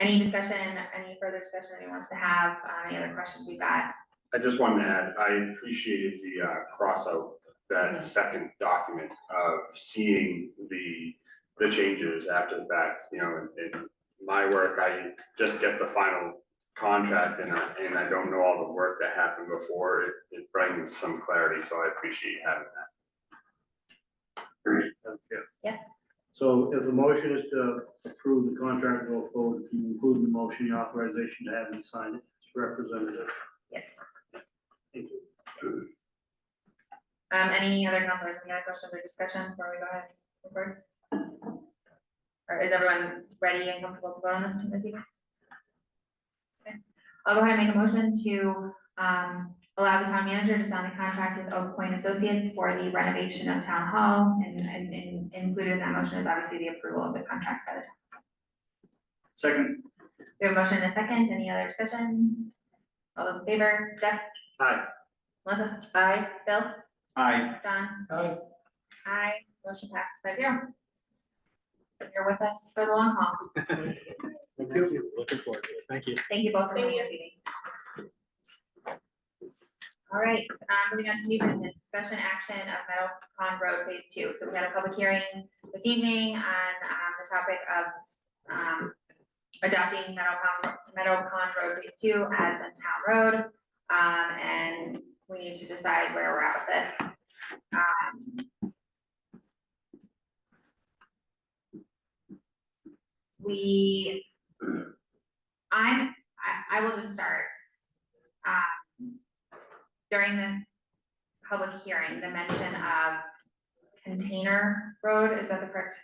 Speaker 2: Any discussion, any further discussion anyone wants to have, any other questions we've got?
Speaker 3: I just wanted to add, I appreciated the cross out, that second document of seeing the changes after the fact. You know, in my work, I just get the final contract and I don't know all the work that happened before. It brings some clarity, so I appreciate having that.
Speaker 2: Yeah.
Speaker 5: So if the motion is to approve the contract, go forward, can you include in the motion the authorization to have me sign it as representative?
Speaker 2: Yes.
Speaker 5: Thank you.
Speaker 2: Any other councilors, any other questions or discussion before we go ahead and move forward? Or is everyone ready and comfortable to vote on this this evening? Okay. I'll go ahead and make a motion to allow the town manager to sign the contract with Oak Point Associates for the renovation of town hall, and included in that motion is obviously the approval of the contract by the town.
Speaker 10: Second.
Speaker 2: We have a motion and a second, any other discussion? All those in favor, Jeff?
Speaker 5: Aye.
Speaker 2: Melissa? Aye. Bill?
Speaker 10: Aye.
Speaker 2: John?
Speaker 11: Aye.
Speaker 2: Aye, motion passed 5-0. You're with us for the long haul.
Speaker 8: Thank you. Looking forward to it. Thank you.
Speaker 2: Thank you both for joining us evening. All right, moving on to new business, discussion action of Meadow Pond Road Phase 2. So we had a public hearing this evening on the topic of adopting Meadow Pond Road Phase 2 as a town road. And we need to decide where we're at with this. I will just start. During the public hearing, the mention of container road, is that the correct?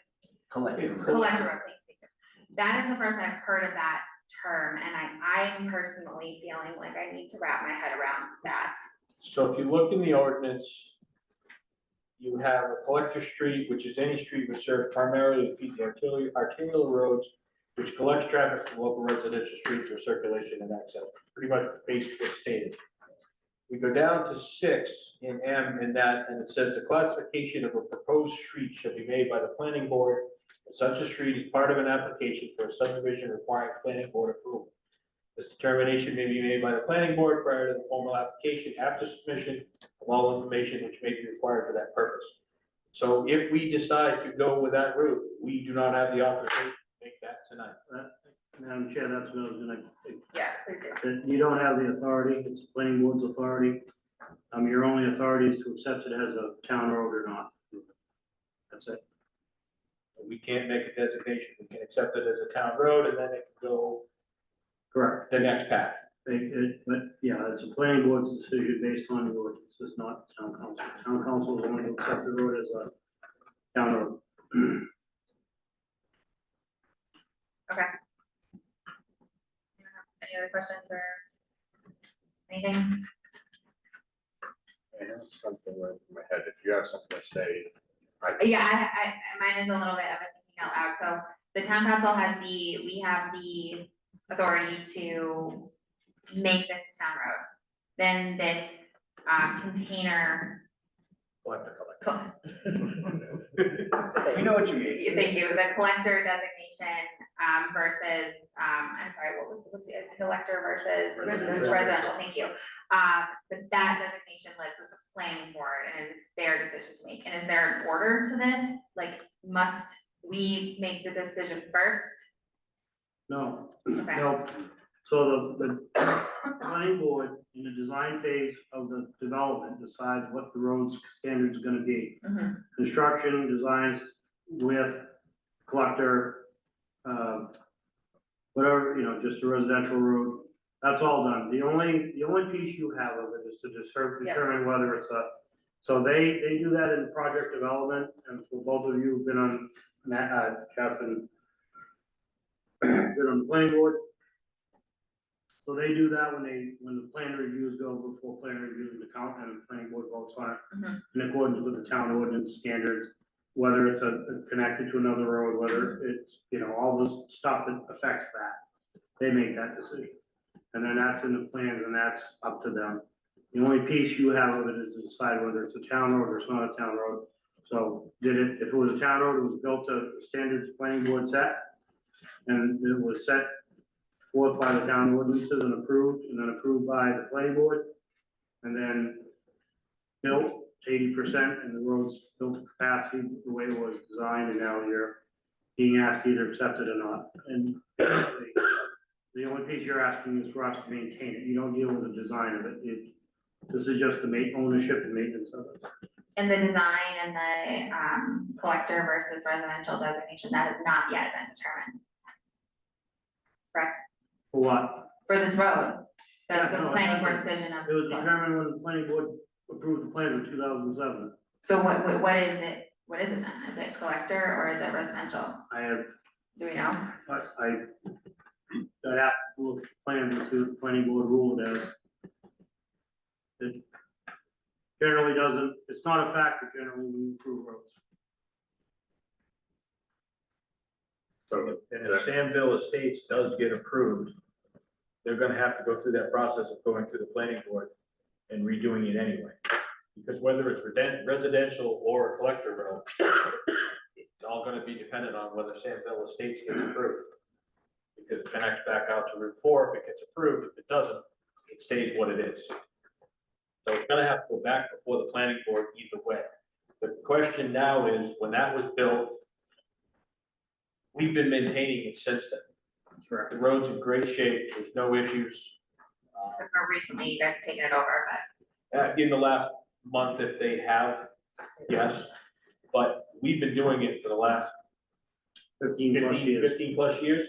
Speaker 2: Collector road, thank you. That is the first I've heard of that term, and I'm personally feeling like I need to wrap my head around that.
Speaker 11: So if you look in the ordinance, you have a collector street, which is any street which serves primarily to feed the arterial roads, which collects traffic from local residential streets or circulation and access, pretty much basically what's stated. We go down to 6 in M in that, and it says the classification of a proposed street shall be made by the planning board. If such a street is part of an application for a subdivision requiring planning board approval. This determination may be made by the planning board prior to the formal application after submission of all information which may be required for that purpose. So if we decide to go with that route, we do not have the authorization to make that tonight.
Speaker 5: Madam Chair, that's what I was gonna,
Speaker 2: Yeah, please do.
Speaker 5: that you don't have the authority, it's the planning board's authority. Your only authority is to accept it as a town road or not. That's it.
Speaker 11: We can't make a designation. We can accept it as a town road and then it can go
Speaker 5: Correct.
Speaker 11: the next path.
Speaker 5: But yeah, it's a planning board's decision based on the ordinance, it's not town council. Town council is only to accept the road as a town road.
Speaker 2: Okay. Any other questions or anything?
Speaker 3: I have something right in my head. If you have something to say,
Speaker 2: Yeah, mine is a little bit of a thinking out loud. So the town council has we have the authority to make this a town road. Then this container.
Speaker 11: We know what you mean.
Speaker 2: Thank you, the collector designation versus, I'm sorry, what's the collector versus? Residential, thank you. But that designation lives with the planning board and it's their decision to make. And is there an order to this? Like, must we make the decision first?
Speaker 5: No,
Speaker 2: Okay.
Speaker 5: no. So the planning board in the design phase of the development decides what the road's standards are gonna be.
Speaker 2: Mhm.
Speaker 5: Construction, designs, width, collector, whatever, just a residential road, that's all done. The only piece you have of it is to determine whether it's so they do that in project development, and for both of you who've been on, Jeff and been on the planning board. So they do that when the plan reviews go before plan reviews and the planning board votes on it.
Speaker 2: Mhm.
Speaker 5: In accordance with the town ordinance standards, whether it's connected to another road, whether it's, all this stuff that affects that. They make that decision. And then that's in the plans and that's up to them. The only piece you have of it is to decide whether it's a town road or it's not a town road. So if it was a town road, it was built to the standards planning board set. And it was set forth by the town ordinances and then approved by the planning board. And then built to 80% and the road's built to capacity the way it was designed, and now you're being asked to either accept it or not. And the only piece you're asking is for us to maintain it. You don't deal with the design of it. This is just the ownership and maintenance of it.
Speaker 2: And the design and the collector versus residential designation, that has not yet been determined. Correct?
Speaker 5: For what?
Speaker 2: For this road, the
Speaker 5: No,
Speaker 2: planning
Speaker 5: it's
Speaker 2: board
Speaker 5: not.
Speaker 2: decision of.
Speaker 5: It was determined when the planning board approved the plan in 2007.
Speaker 2: So what is it? What is it then? Is it collector or is it residential? Do we know?
Speaker 5: I'd have to look at the plans and see what the planning board ruled as. it generally doesn't, it's not a factor generally when you improve roads.
Speaker 11: So, and if Sandville Estates does get approved, they're gonna have to go through that process of going through the planning board and redoing it anyway. Because whether it's residential or a collector road, it's all gonna be dependent on whether Sandville Estates gets approved. Because it connects back out to Route 4, if it gets approved, if it doesn't, it stays what it is. So it's gonna have to go back before the planning board either way. The question now is, when that was built, we've been maintaining it since then.
Speaker 5: Correct.
Speaker 11: The road's in great shape, there's no issues.
Speaker 2: Except for recently, you guys have taken it over, but.
Speaker 11: In the last month, if they have, yes, but we've been doing it for the last 15 plus years.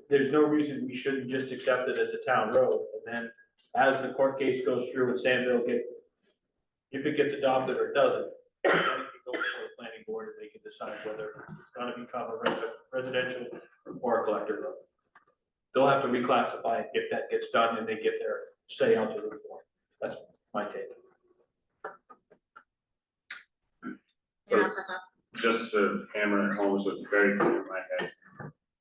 Speaker 11: There's no reason we shouldn't just accept it as a town road, and then as the court case goes through and Sandville if it gets adopted or doesn't, then it can go before the planning board and they can decide whether it's gonna become a residential or a collector road. They'll have to reclassify it if that gets done and they get their say out to the board. That's my take.
Speaker 2: Anyone else have thoughts?
Speaker 3: Just to hammer it home, so it's very clear in my head.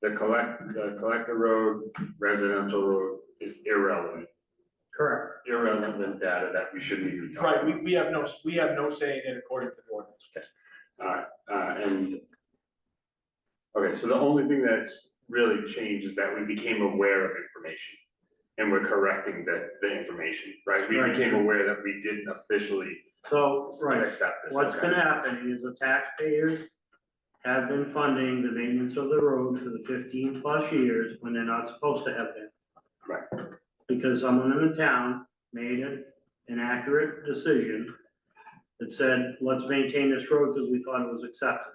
Speaker 3: The collector road, residential road is irrelevant,
Speaker 5: Correct.
Speaker 3: irrelevant data that we shouldn't even be talking
Speaker 11: Right,
Speaker 3: about.
Speaker 11: we have no say in it according to the ordinance.
Speaker 3: And, okay, so the only thing that's really changed is that we became aware of information. And we're correcting the information, right? We
Speaker 5: Right.
Speaker 3: became aware that we didn't officially
Speaker 5: So, right,
Speaker 3: accept this.
Speaker 5: what's
Speaker 3: okay?
Speaker 5: gonna happen is the taxpayers have been funding the maintenance of the road for the 15+ years when they're not supposed to have been.
Speaker 3: Right.
Speaker 5: Because someone in the town made an accurate decision that said, let's maintain this road because we thought it was accepted.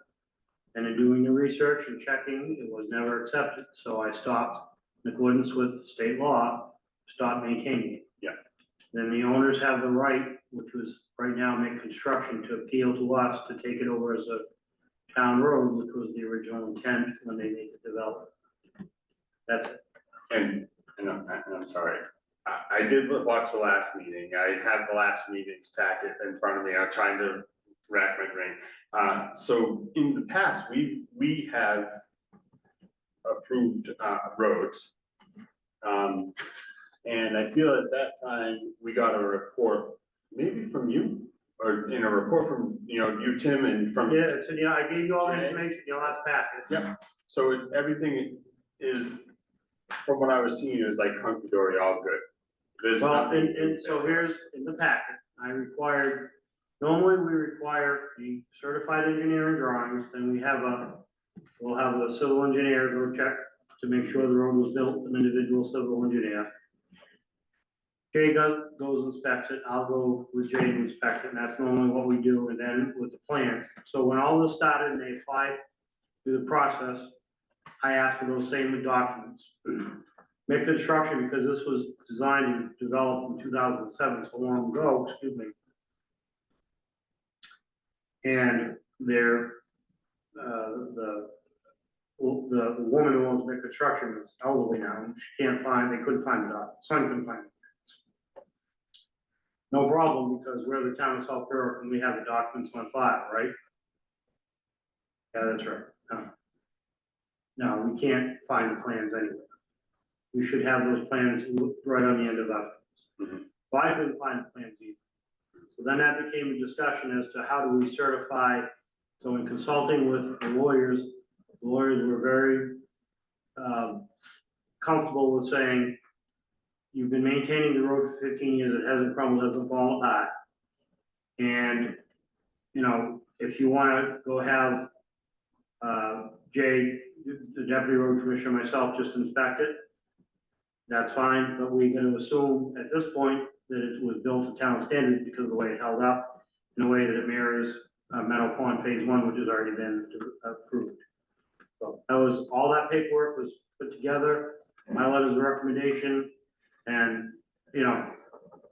Speaker 5: And in doing the research and checking, it was never accepted, so I stopped, in accordance with state law, stopped maintaining it.
Speaker 3: Yeah.
Speaker 5: Then the owners have the right, which was right now make construction, to appeal to us to take it over as a town road, which was the original intent when they made the development. That's it.
Speaker 3: And I'm sorry, I did watch the last meeting, I had the last meeting's packet in front of me, I'm trying to rack my brain. So in the past, we have approved, roads. And I feel at that time, we got a report, maybe from you, or in a report from, you, Tim, and from.
Speaker 5: Yeah, so yeah, I gave you all the
Speaker 3: Jay.
Speaker 5: information, your last packet.
Speaker 3: Yep, so everything is, from what I was seeing, is like hunky dory, all good. There's
Speaker 5: Well,
Speaker 3: nothing.
Speaker 5: and so here's in the packet, normally we require the certified engineering drawings, then we'll have a civil engineer go check to make sure the road was built, an individual civil engineer. Jay goes inspects it, I'll go with Jay to inspect it, and that's normally what we do, and then with the plan. So when all this started and they applied through the process, I asked for those same documents. Make construction, because this was designed and developed in 2007, so long ago, excuse me. And the woman who owns the construction is elderly now, and they couldn't find the document, son couldn't find it. No problem, because we're the town of South Berwick and we have the documents on file, right? Yeah, that's right. No, we can't find the plans anywhere. We should have those plans right on the end of that. Well, I couldn't find the plans either. So then that became a discussion as to how do we certify. So in consulting with the lawyers were very comfortable with saying, you've been maintaining the road for 15 years, it hasn't crumbled, hasn't fallen apart. And, if you wanna go have Jay, the deputy road commissioner, myself, just inspect it, that's fine, but we're gonna assume at this point that it was built to town standards because of the way it held up, in a way that it mirrors Meadow Pond Phase 1, which has already been approved. So all that paperwork was put together, my letters of recommendation, and,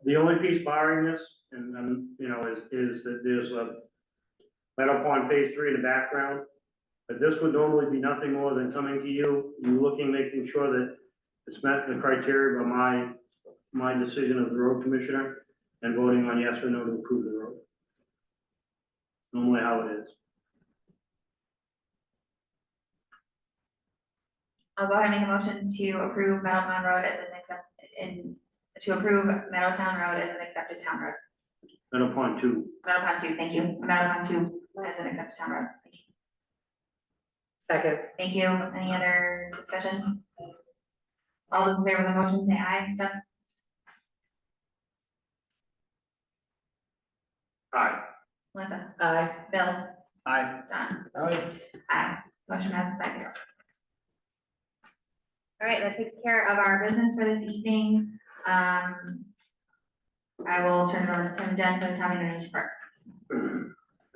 Speaker 5: the only piece barring this, is that there's a Meadow Pond Phase 3 in the background. But this would normally be nothing more than coming to you looking, making sure that it's met the criteria by my decision of the road commissioner. and voting on yes or no to approve the road. Normally how it is.
Speaker 2: I'll go ahead and make a motion to approve Meadowtown Road as to approve Meadowtown Road as an accepted town road.
Speaker 5: And upon two,
Speaker 2: Meadowtown 2, thank you. Meadowtown 2 as an accepted town road. Thank you.
Speaker 7: Second.
Speaker 2: Thank you. Any other discussion? All those in favor of the motion, say aye. Done.
Speaker 5: aye.
Speaker 2: Melissa,
Speaker 7: Aye.
Speaker 2: Bill,
Speaker 5: Aye.
Speaker 2: John,
Speaker 11: Aye.
Speaker 2: aye. Motion passes 5-0. All right, that takes care of our business for this evening. I will turn it over to Tim Jen for the town manager's report.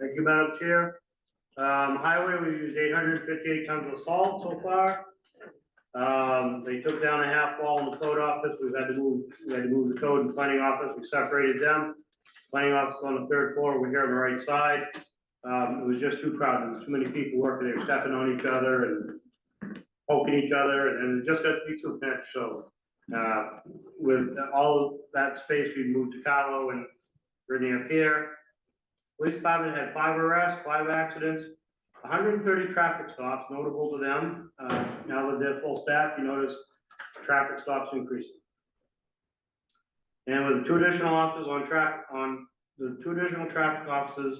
Speaker 5: Thank you, Madam Chair. Highway, we used 858 tons of salt so far. They took down a half wall in the code office. We had to move the code and planning office. We separated them. Planning office on the third floor, we're here on the right side. It was just too crowded. There was too many people working. They were stepping on each other and poking each other, and it just got to be too much. So, with all of that space, we moved to Carlo and Brittany up here. Police department had 5 arrests, 5 accidents, 130 traffic stops, notable to them. Now that they're full staff, you notice traffic stops increasing. And with 2 additional officers on the 2 additional traffic officers,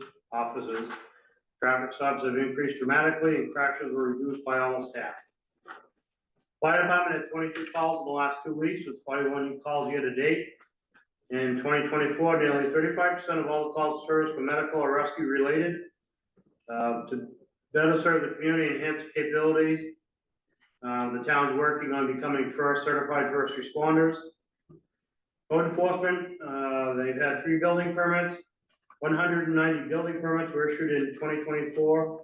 Speaker 5: traffic stops have increased dramatically and crashes were reduced by almost half. Fire department had 22 calls in the last 2 weeks, with 41 calls year to date. In 2024, nearly 35% of all the calls serviced were medical or rescue related. To better serve the community and enhance capabilities, the town's working on becoming certified first responders. Code enforcement, they've had 3 building permits. 190 building permits were issued in 2024,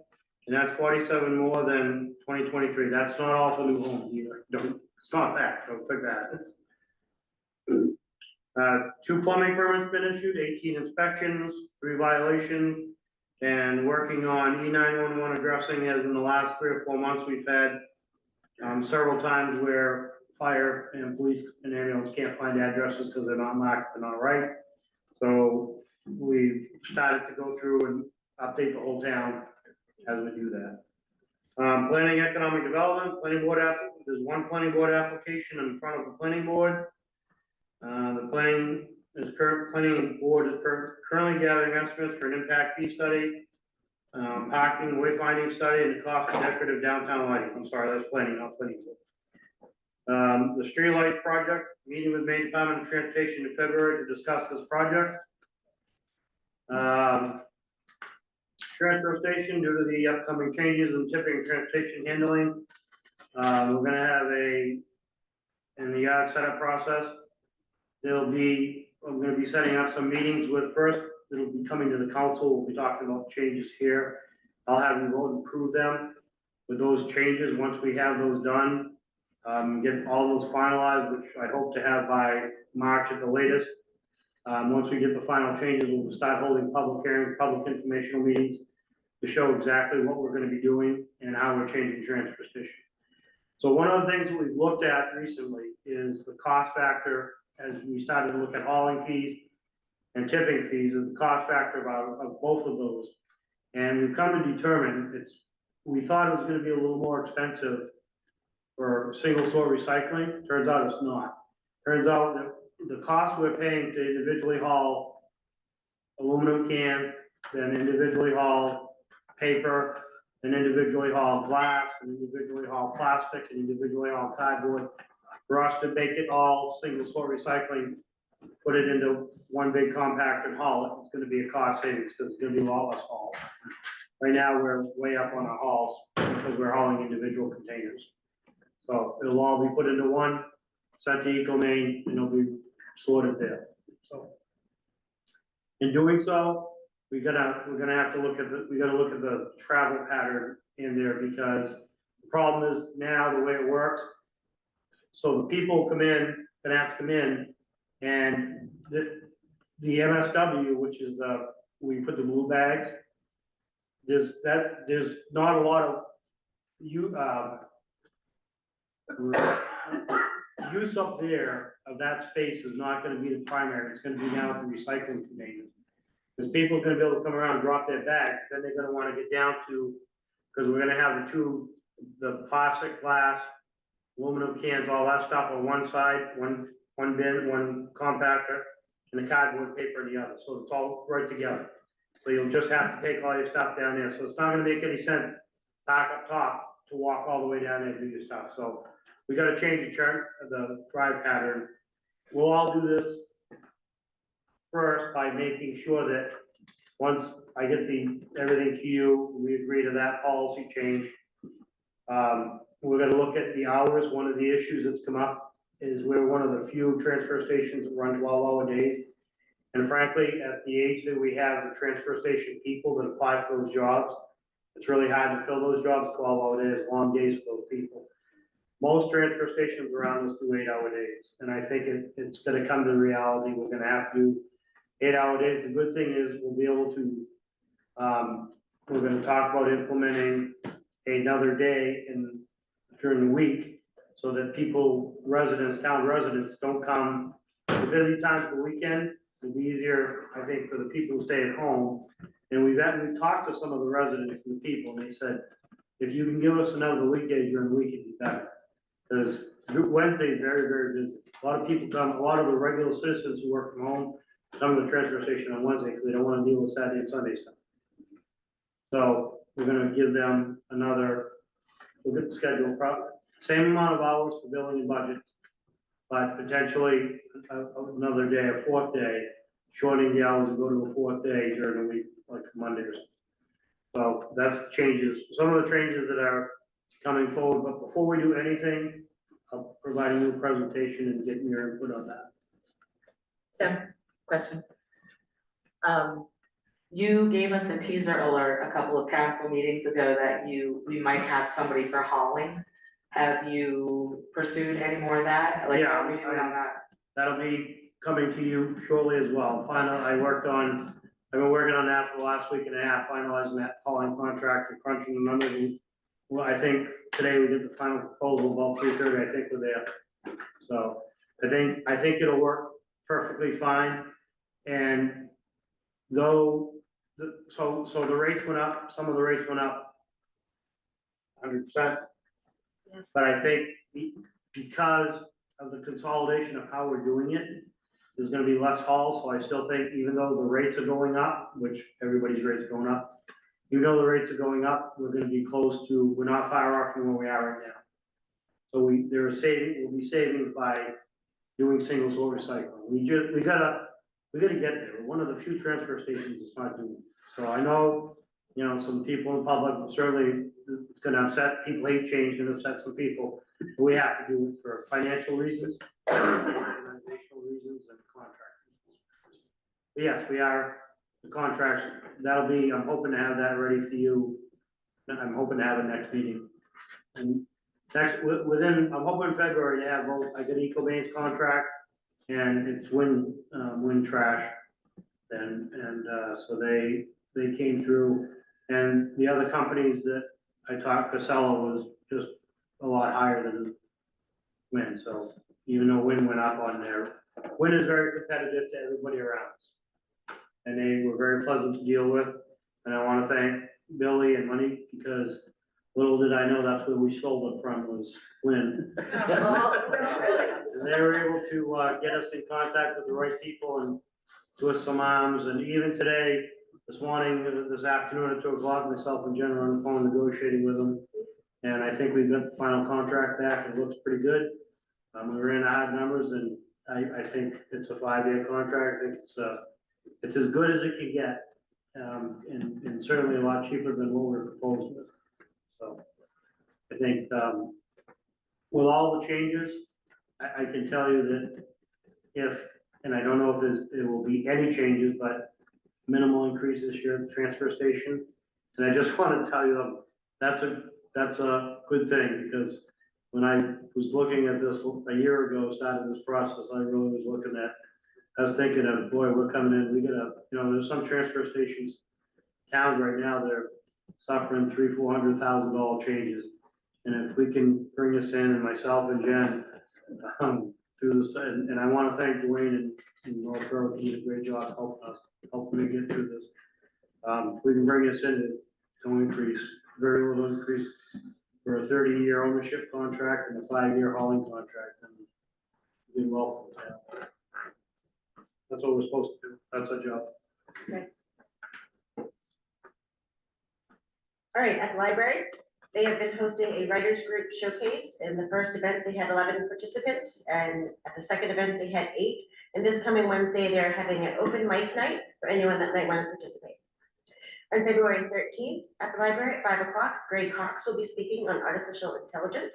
Speaker 5: and that's 47 more than 2023. That's not all for new homes either. It's not that, don't think that. 2 plumbing permits been issued, 18 inspections, 3 violations, and working on E911 addressing, as in the last 3 or 4 months, we've had several times where fire and police and ambulance can't find addresses because they're not marked, they're not right. So we started to go through and update the whole town as we do that. Planning economic development, planning board there's 1 planning board application in front of the planning board. The planning board is currently gathering estimates for an impact fee study, parking, wayfinding study, and the cost of decorative downtown lighting. I'm sorry, that's planning, not planning board. The streetlight project, meeting with Maine Department of Transportation in February to discuss this project. Transfer station, due to the upcoming changes in tipping and transportation handling, we're gonna have in the yard setup process, I'm gonna be setting up some meetings with first, it'll be coming to the council, we'll be talking about changes here. I'll have you vote and approve them with those changes. Once we have those done, get all those finalized, which I hope to have by March at the latest. Once we get the final changes, we'll start holding public hearings, public informational meetings to show exactly what we're gonna be doing and how we're changing transfer station. So one of the things that we've looked at recently is the cost factor, as we started to look at hauling fees and tipping fees, is the cost factor of both of those. And we've come to determine we thought it was gonna be a little more expensive for single store recycling. Turns out it's not. Turns out that the cost we're paying to individually haul aluminum cans, then individually haul paper, then individually haul glass, and individually haul plastic, and individually haul cardboard. For us to make it all single store recycling, put it into one big compact and haul it, it's gonna be a cost savings, because it's gonna be a lot less haul. Right now, we're way up on our hauls, because we're hauling individual containers. So it'll all be put into one, sent to EcoMaine, and it'll be sorted there, so. In doing so, we're gonna have to look at the travel pattern in there, because the problem is now the way it works. So the people gonna have to come in, and the MSW, which is we put the blue bags, there's not a lot of use up there of that space is not gonna be the primary, it's gonna be now the recycling containers. Because people are gonna be able to come around, drop their bags, then they're gonna wanna get down to, because we're gonna have the plastic, glass, aluminum cans, all that stuff on one side, one bin, one compactor, and the cardboard paper on the other, so it's all right together. So you'll just have to take all your stuff down there, so it's not gonna make any sense, back up top, to walk all the way down there and do your stuff, so we gotta change the drive pattern. We'll all do this first by making sure that, once I get everything to you, we agree to that policy change. We're gonna look at the hours. One of the issues that's come up is we're one of the few transfer stations that run 12-hour days. And frankly, at the age that we have, the transfer station people that apply for those jobs, it's really hard to fill those jobs, 12-hour days, long days for those people. Most transfer stations around us do 8-hour days, and I think it's gonna come to reality, we're gonna have to do 8-hour days. The good thing is, we'll be able to, we're gonna talk about implementing another day during the week, so that town residents don't come, the busy times of the weekend, it'll be easier, I think, for the people who stay at home. And we've talked to some of the residents and the people, and they said, if you can give us another weekday during the week, it'd be better. Because Wednesday is very, very busy. A lot of people come, a lot of the regular citizens who work from home, come to the transfer station on Wednesday, because they don't want to deal with Saturday and Sunday stuff. So we're gonna give them we'll get the schedule, same amount of hours for billing and budget, but potentially another day, a fourth day, shortening the hours and go to a fourth day during the week, like Monday or something. So that's the changes, some of the changes that are coming forward, but before we do anything, I'll provide a new presentation and get your input on that.
Speaker 7: Tim, question. You gave us a teaser alert a couple of council meetings ago that we might have somebody for hauling. Have you pursued any more of that? Like,
Speaker 5: Yeah,
Speaker 7: are we doing on that?
Speaker 5: That'll be coming to you shortly as well. I've been working on that for the last week and a half, finalizing that hauling contract and crunching the numbers. And, well, I think today we did the final proposal about 3:30, I think we're there. So I think it'll work perfectly fine. And though, so the rates went up, some of the rates went up 100%.
Speaker 4: Yeah.
Speaker 5: But I think because of the consolidation of how we're doing it, there's gonna be less hauls, so I still think even though the rates are going up, which everybody's rates are going up, even though the rates are going up, we're not far off from where we are right now. So we'll be saving by doing single source recycling. We gotta get there. We're one of the few transfer stations that's not doing it. So I know, some people in the public, certainly it's gonna upset, people hate change, gonna upset some people. But we have to do it for financial reasons, organizational reasons, and contract reasons. But yes, we are, the contracts, I'm hoping to have that ready for you. I'm hoping to have it next meeting. And I'm hoping February to have both, I got EcoBane's contract, and it's wind trash. And so they came through, and the other companies that I talked, Casella was just a lot higher than wind, so even though wind went up on there, wind is very competitive to everybody around us. And they were very pleasant to deal with, and I wanna thank Billy and Money, because little did I know that's where we sold it from, was wind. And they were able to get us in contact with the right people and do us some arms, and even today, this afternoon at 2:00, myself and Jen were on the phone negotiating with them. And I think we've got the final contract back, it looks pretty good. We ran hard numbers, and I think it's a 5-year contract, I think it's as good as it can get. And certainly a lot cheaper than what we're proposing. So I think, with all the changes, I can tell you that and I don't know if there will be any changes, but minimal increases here at the transfer station. And I just want to tell you, that's a good thing, because when I was looking at this a year ago, started this process, I really was I was thinking of, boy, we're coming in, there's some transfer stations, towns right now, they're suffering $300,000-400,000 changes. And if we can bring this in, and myself and Jen through this, and I want to thank Dwayne and Marlboro, he did a great job helping me get through this. If we can bring this in, no increase, very little increase for a 30-year ownership contract and a 5-year hauling contract, and we do well for the town. That's what we're supposed to do, that's our job.
Speaker 4: All right, at the library, they have been hosting a writers group showcase. In the first event, they had 11 participants, and at the second event, they had 8. And this coming Wednesday, they're having an open mic night for anyone that might want to participate. On February 13th, at the library at 5 o'clock, Greg Cox will be speaking on artificial intelligence,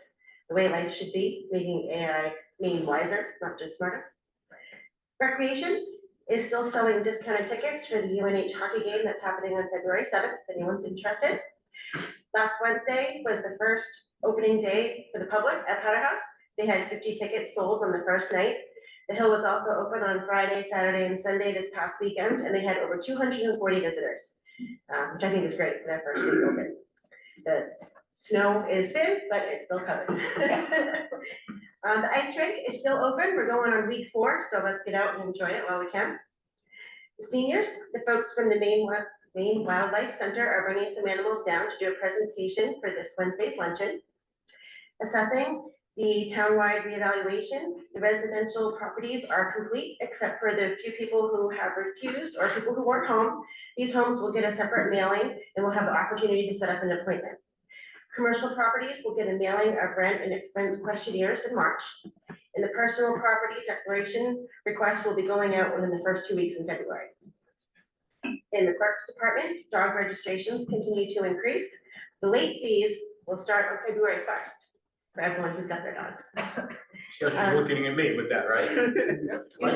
Speaker 4: the way life should be, making AI mean wiser, not just smarter. Recreation is still selling discounted tickets for the UNH hockey game that's happening on February 7th, if anyone's interested. Last Wednesday was the first opening day for the public at Powder House. They had 50 tickets sold on the first night. The Hill was also open on Friday, Saturday, and Sunday this past weekend, and they had over 240 visitors, which I think is great for their first week open. The snow is thin, but it's still coming. The ice rink is still open. We're going on week 4, so let's get out and enjoy it while we can. The seniors, the folks from the Maine Wildlife Center are bringing some animals down to do a presentation for this Wednesday's luncheon. Assessing the townwide reevaluation, the residential properties are complete except for the few people who have refused or people who weren't home. These homes will get a separate mailing and will have the opportunity to set up an appointment. Commercial properties will get a mailing of rent and expense questionnaires in March. And the personal property declaration request will be going out within the first 2 weeks in February. In the clerk's department, dog registrations continue to increase. The late fees will start on February 1st for everyone who's got their dogs.
Speaker 11: She's looking at me with that, right? My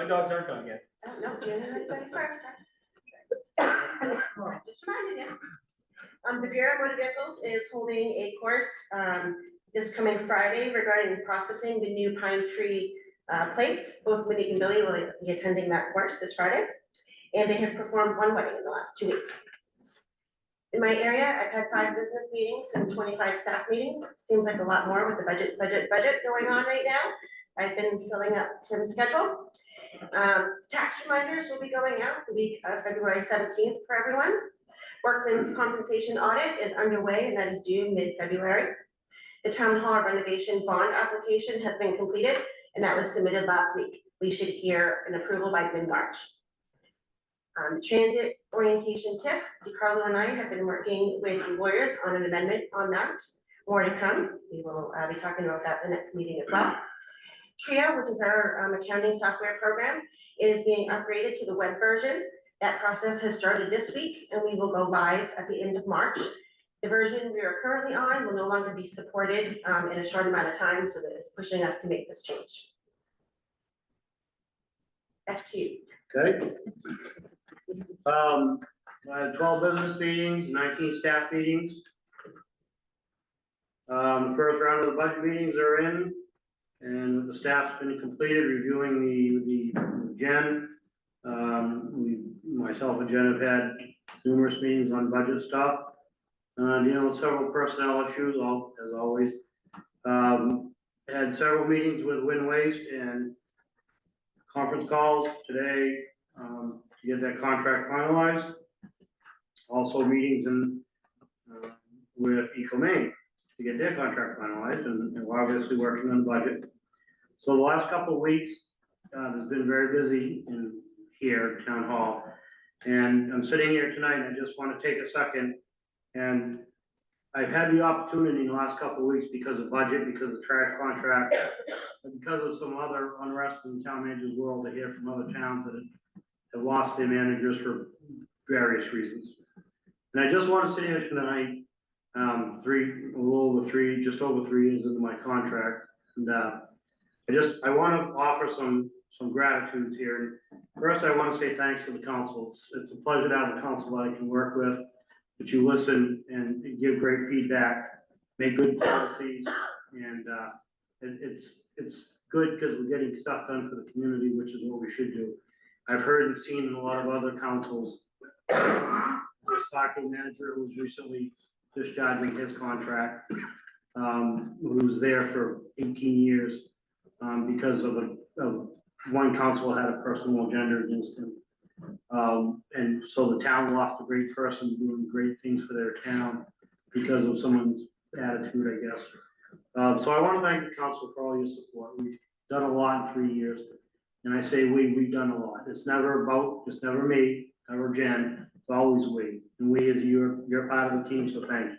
Speaker 11: dogs aren't done yet.
Speaker 4: Oh, no, January 31st. Just reminded you. The Bureau of Motor Vehicles is holding a course this coming Friday regarding processing the new pine tree plates. Both Monique and Billy will be attending that course this Friday. And they have performed 1 wedding in the last 2 weeks. In my area, I've had 5 business meetings and 25 staff meetings. Seems like a lot more with the budget going on right now. I've been filling up Tim's schedule. Tax reminders will be going out the week of February 17th for everyone. Workman's compensation audit is underway and that is due mid-February. The town hall renovation bond application has been completed and that was submitted last week. We should hear an approval by mid-March. Transit orientation TIF, DiCarlo and I have been working with the lawyers on an amendment on that. More to come. We will be talking about that the next meeting as well. Trio, which is our accounting software program, is being upgraded to the web version. That process has started this week and we will go live at the end of March. The version we are currently on will no longer be supported in a short amount of time, so that it's pushing us to make this change. Back to you.
Speaker 5: Okay. I had 12 business meetings, 19 staff meetings. The first round of the budget meetings are in, and the staff's been completed reviewing the Jen. Myself and Jen have had numerous meetings on budget stuff, dealing with several personnel issues, as always. Had several meetings with Wind Waste and conference calls today to get that contract finalized. Also meetings with EcoMaine to get their contract finalized, and we're obviously working on budget. So the last couple of weeks has been very busy here at Town Hall. And I'm sitting here tonight and I just want to take a second, and I've had the opportunity in the last couple of weeks because of budget, because of trash contract, and because of some other unrest in the town manager's world, to hear from other towns that have lost their managers for various reasons. And I just want to sit here tonight, just over 3 years into my contract, and I want to offer some gratitude here. First, I want to say thanks to the council. It's a pleasure to have a council that I can work with, that you listen and give great feedback, make good policies, and it's good because we're getting stuff done for the community, which is what we should do. I've heard and seen in a lot of other councils, there's Stockton manager who was recently discharging his contract, who's there for 18 years, because of one council had a personal agenda against him. And so the town lost a great person doing great things for their town because of someone's attitude, I guess. So I want to thank the council for all your support. We've done a lot in 3 years. And I say we've done a lot. It's never me, never Jen, it's always we. And we is you're part of the team, so thank you.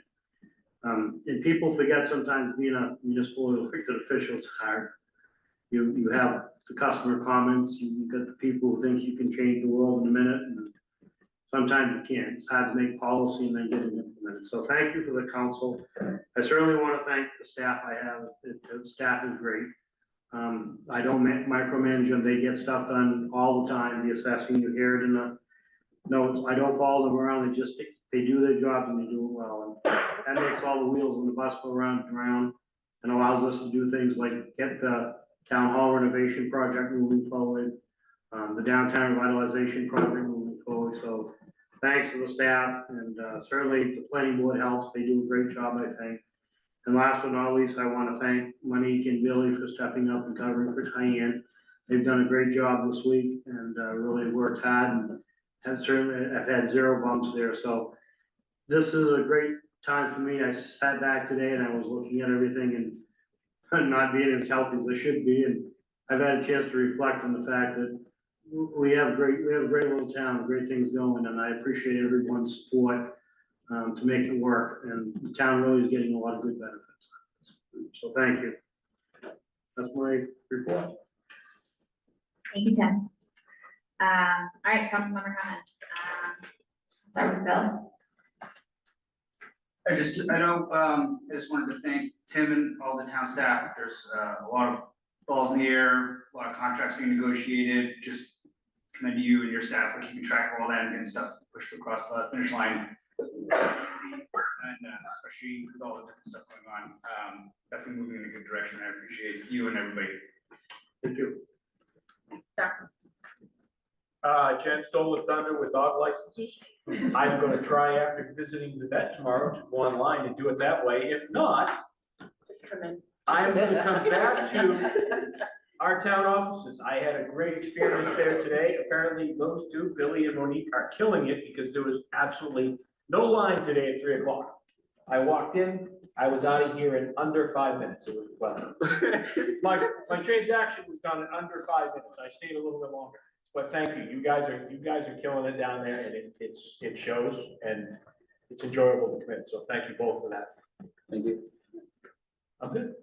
Speaker 5: And people forget sometimes being a municipal elected official is hard. You have the customer comments, you've got the people who think you can change the world in a minute, and sometimes you can't. It's hard to make policy and then get it implemented. So thank you for the council. I certainly want to thank the staff I have. The staff is great. I don't micromanage them. They get stuff done all the time. The assessing, you hear it in the notes. I don't follow them around. They do their jobs and they do it well. And that makes all the wheels on the bus go round and round and allows us to do things like get the town hall renovation project moving forward, the downtown revitalization project moving forward. So thanks to the staff, and certainly the planning board helps. They do a great job, I think. And last but not least, I want to thank Monique and Billy for stepping up and covering for Diane. They've done a great job this week and really worked hard, and I've had 0 bumps there. So this is a great time for me. I sat back today and I was looking at everything and not being as healthy as I should be. And I've had a chance to reflect on the fact that we have a great little town, great things going, and I appreciate everyone's support to make it work, and the town really is getting a lot of good benefits. So thank you. That's my report.
Speaker 2: Thank you, Tim. All right, council member comments. Start with Bill.
Speaker 10: I just wanted to thank Tim and all the town staff. There's a lot of balls in the air, a lot of contracts being negotiated. Just commend you and your staff for keeping track of all that and getting stuff pushed across the finish line. And especially with all the different stuff going on, definitely moving in a good direction. I appreciate you and everybody.
Speaker 5: Thank you.
Speaker 11: Jen stole the thunder with dog licenses. I'm gonna try after visiting the vet tomorrow to go online and do it that way. If not,
Speaker 4: Just come in.
Speaker 11: I'm gonna come back to our town offices. I had a great experience there today. Apparently those two, Billy and Monique, are killing it because there was absolutely no line today at 3 o'clock. I walked in, I was out of here in under 5 minutes. It was well. My transaction was done in under 5 minutes. I stayed a little bit longer. But thank you. You guys are killing it down there, and it shows, and it's enjoyable to come in. So thank you both for that.
Speaker 3: Thank you.
Speaker 11: I'm good.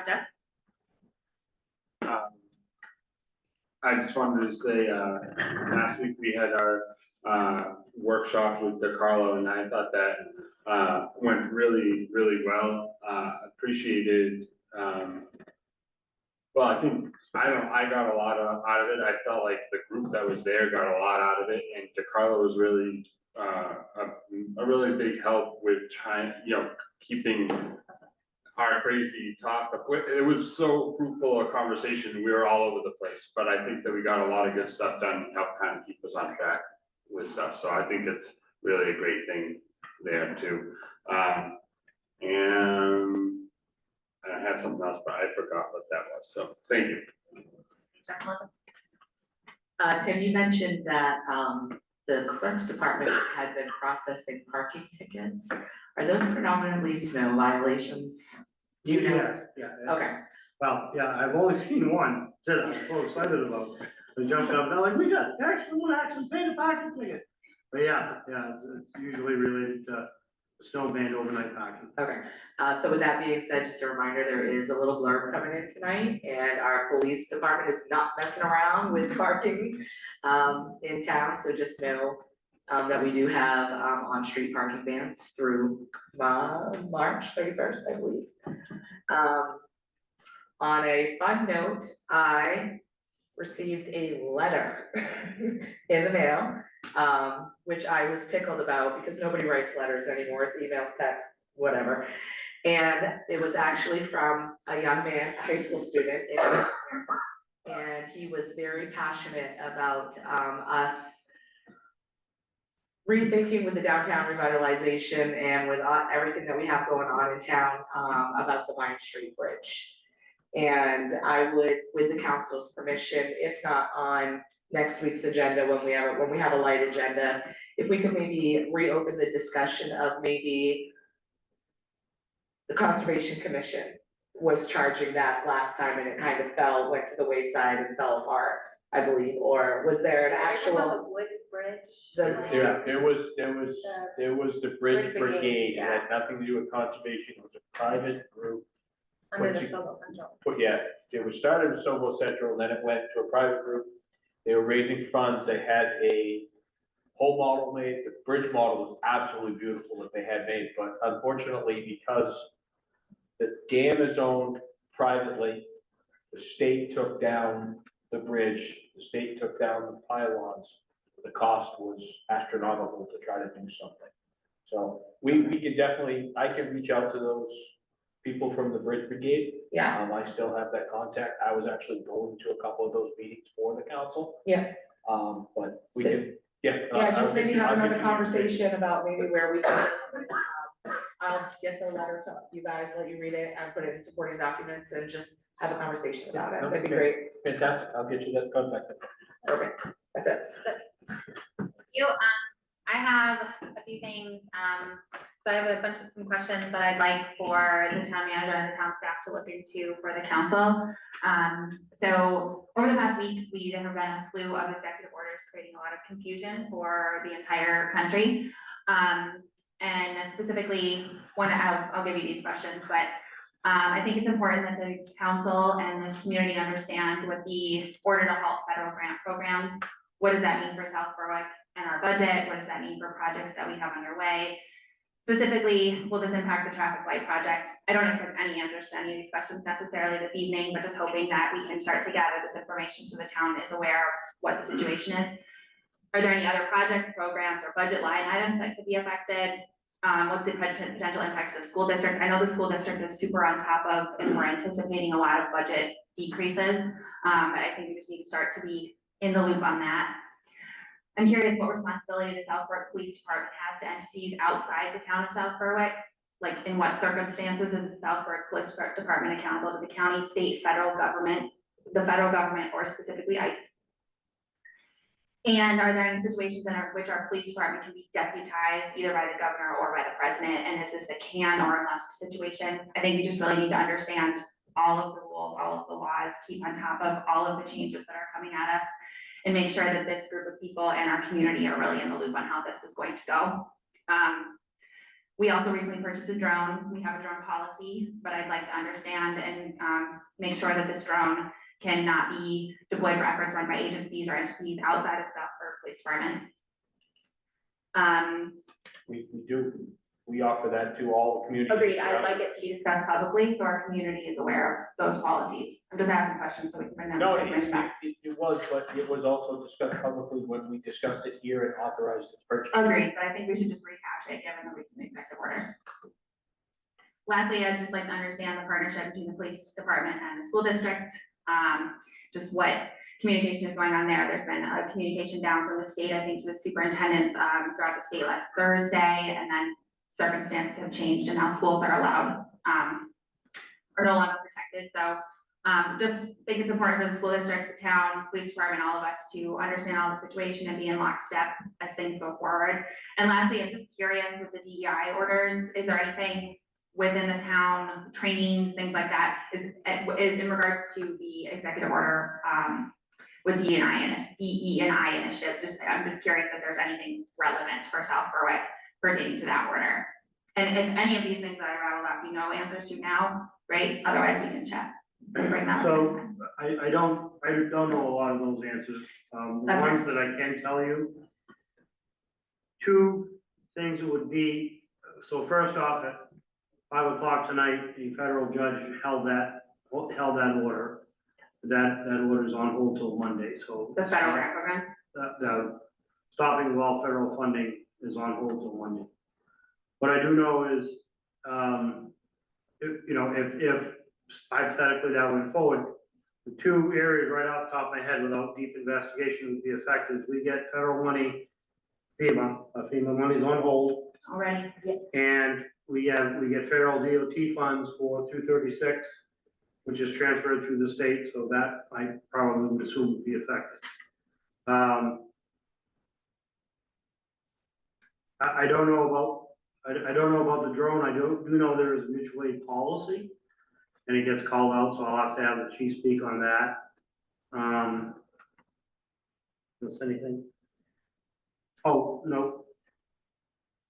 Speaker 2: Jeff?
Speaker 3: I just wanted to say, last week we had our workshop with DeCarlo, and I thought that went really, really well. Appreciated. Well, I got a lot out of it. I felt like the group that was there got a lot out of it, and DeCarlo was really a really big help with trying, keeping our crazy talk. It was so fruitful a conversation. We were all over the place, but I think that we got a lot of good stuff done and helped kind of keep us on track with stuff. So I think it's really a great thing there too. And I had something else, but I forgot what that was. So thank you.
Speaker 7: Tim, you mentioned that the clerk's department had been processing parking tickets. Are those predominantly snow violations? Do you know?
Speaker 5: Yeah.
Speaker 7: Okay.
Speaker 5: Well, yeah, I've only seen one that I'm so excited about. They jumped up, they're like, someone actually paid a parking ticket. But yeah, it's usually related to snow band overnight parking.
Speaker 7: Okay, so with that being said, just a reminder, there is a little blurb coming in tonight, and our police department is not messing around with parking in town, so just know that we do have on-street parking bans through March 31st, I believe. On a fun note, I received a letter in the mail, which I was tickled about because nobody writes letters anymore. It's emails, text, whatever. And it was actually from a young man, a high school student, and he was very passionate about us rethinking with the downtown revitalization and with everything that we have going on in town, about the Vine Street Bridge. And I would, with the council's permission, if not on next week's agenda, when we have a light agenda, if we could maybe reopen the discussion of maybe the Conservation Commission was charging that last time and it kind of went to the wayside and fell apart, I believe, or was there an actual?
Speaker 2: Wood bridge.
Speaker 11: There was the Bridge
Speaker 2: Bridge Brigade,
Speaker 11: Brigade, it had nothing to do with conservation, it was a private group.
Speaker 2: Under the
Speaker 11: What you-
Speaker 2: Sobel Central.
Speaker 11: But yeah, it was started with Sobo Central, then it went to a private group. They were raising funds, they had a whole model made, the bridge model was absolutely beautiful that they had made, but unfortunately, because the dam is owned privately, the state took down the bridge, the state took down the pylons. The cost was astronomical to try to do something. So we could definitely, I can reach out to those people from the Bridge Brigade.
Speaker 7: Yeah,
Speaker 11: I still have that contact. I was actually going to a couple of those meetings for the council.
Speaker 7: yeah,
Speaker 11: But we
Speaker 7: So-
Speaker 11: can, yeah.
Speaker 7: yeah, just
Speaker 11: I'll
Speaker 7: maybe
Speaker 11: get you-
Speaker 7: have
Speaker 11: I'll get
Speaker 7: another
Speaker 11: you the information.
Speaker 7: conversation about maybe where we can. I'll get the letter to you guys, let you read it, and put it in supporting documents and just have a conversation about it, that'd be great,
Speaker 11: Fantastic. I'll get you that contact.
Speaker 7: perfect, that's it.
Speaker 2: I have a few things, so I have a bunch of some questions that I'd like for the town manager and the town staff to look into for the council. So over the past week, there have been a slew of executive orders creating a lot of confusion for the entire country. And specifically, I'll give you these questions, but I think it's important that the council and this community understand what the order to halt federal grant programs, what does that mean for South Berwick and our budget? What does that mean for projects that we have underway? Specifically, will this impact the traffic light project? I don't expect any answers to any of these questions necessarily this evening, but just hoping that we can start to gather this information so the town is aware of what the situation is. Are there any other projects, programs, or budget line items that could be affected? What's the potential impact to the school district? I know the school district is super on top of, and we're anticipating a lot of budget decreases. But I think we just need to start to be in the loop on that. I'm curious what responsibility the South Berwick Police Department has to entities outside the town of South Berwick. Like, in what circumstances is the South Berwick Police Department accountable to the county, state, federal government, the federal government, or specifically ICE? And are there any situations in which our police department can be deputized either by the governor or by the president? And is this a can or a must situation? I think we just really need to understand all of the rules, all of the laws, keep on top of all of the changes that are coming at us, and make sure that this group of people and our community are really in the loop on how this is going to go. We also recently purchased a drone. We have a drone policy, but I'd like to understand and make sure that this drone cannot be deployed for efforts run by agencies or entities outside of South Berwick Police Department.
Speaker 11: We do, we offer that to all the communities.
Speaker 2: Agreed, I'd like it to be discussed publicly so our community is aware of those policies. I'm just asking questions so we can bring them.
Speaker 11: No,
Speaker 2: information back.
Speaker 11: it was, but it was also discussed publicly when we discussed it here and authorized its purchase.
Speaker 2: Agreed, but I think we should just rehash it given the recent executive orders. Lastly, I'd just like to understand the partnership between the police department and the school district. Just what communication is going on there. There's been a communication down from the state, I think, to the superintendents throughout the state last Thursday, and then circumstances have changed and now schools are allowed, are no longer protected. So just think it's important for the school district, the town, police department, all of us to understand all the situation and be in lockstep as things go forward. And lastly, I'm just curious with the DEI orders, is there anything within the town, trainings, things like that, is in regards to the executive order with DE&I initiatives? I'm just curious if there's anything relevant for South Berwick pertaining to that order. And if any of these things that I rattled off, you know answers to now, great, otherwise we can chat. Bring that up
Speaker 5: So
Speaker 2: next time.
Speaker 5: I don't know a lot of those answers. The
Speaker 2: That's
Speaker 5: ones that I can tell you, two things it would be, so first off, at 5 o'clock tonight, the federal judge held that order. That order is on hold till Monday, so.
Speaker 2: The federal grant programs.
Speaker 5: The stopping of all federal funding is on hold till Monday. What I do know is, if hypothetically that went forward, the two areas right off the top of my head without deep investigation would be affected. We get federal money FEMA money's on hold,
Speaker 2: already?
Speaker 5: and we get federal DOT funds for 236, which is transferred through the state, so that I probably would assume would be affected. I don't know about, I don't know about the drone, I do know there is mutual aid policy, and it gets called out, so I'll have to have the chief speak on that. Miss anything? Oh, no.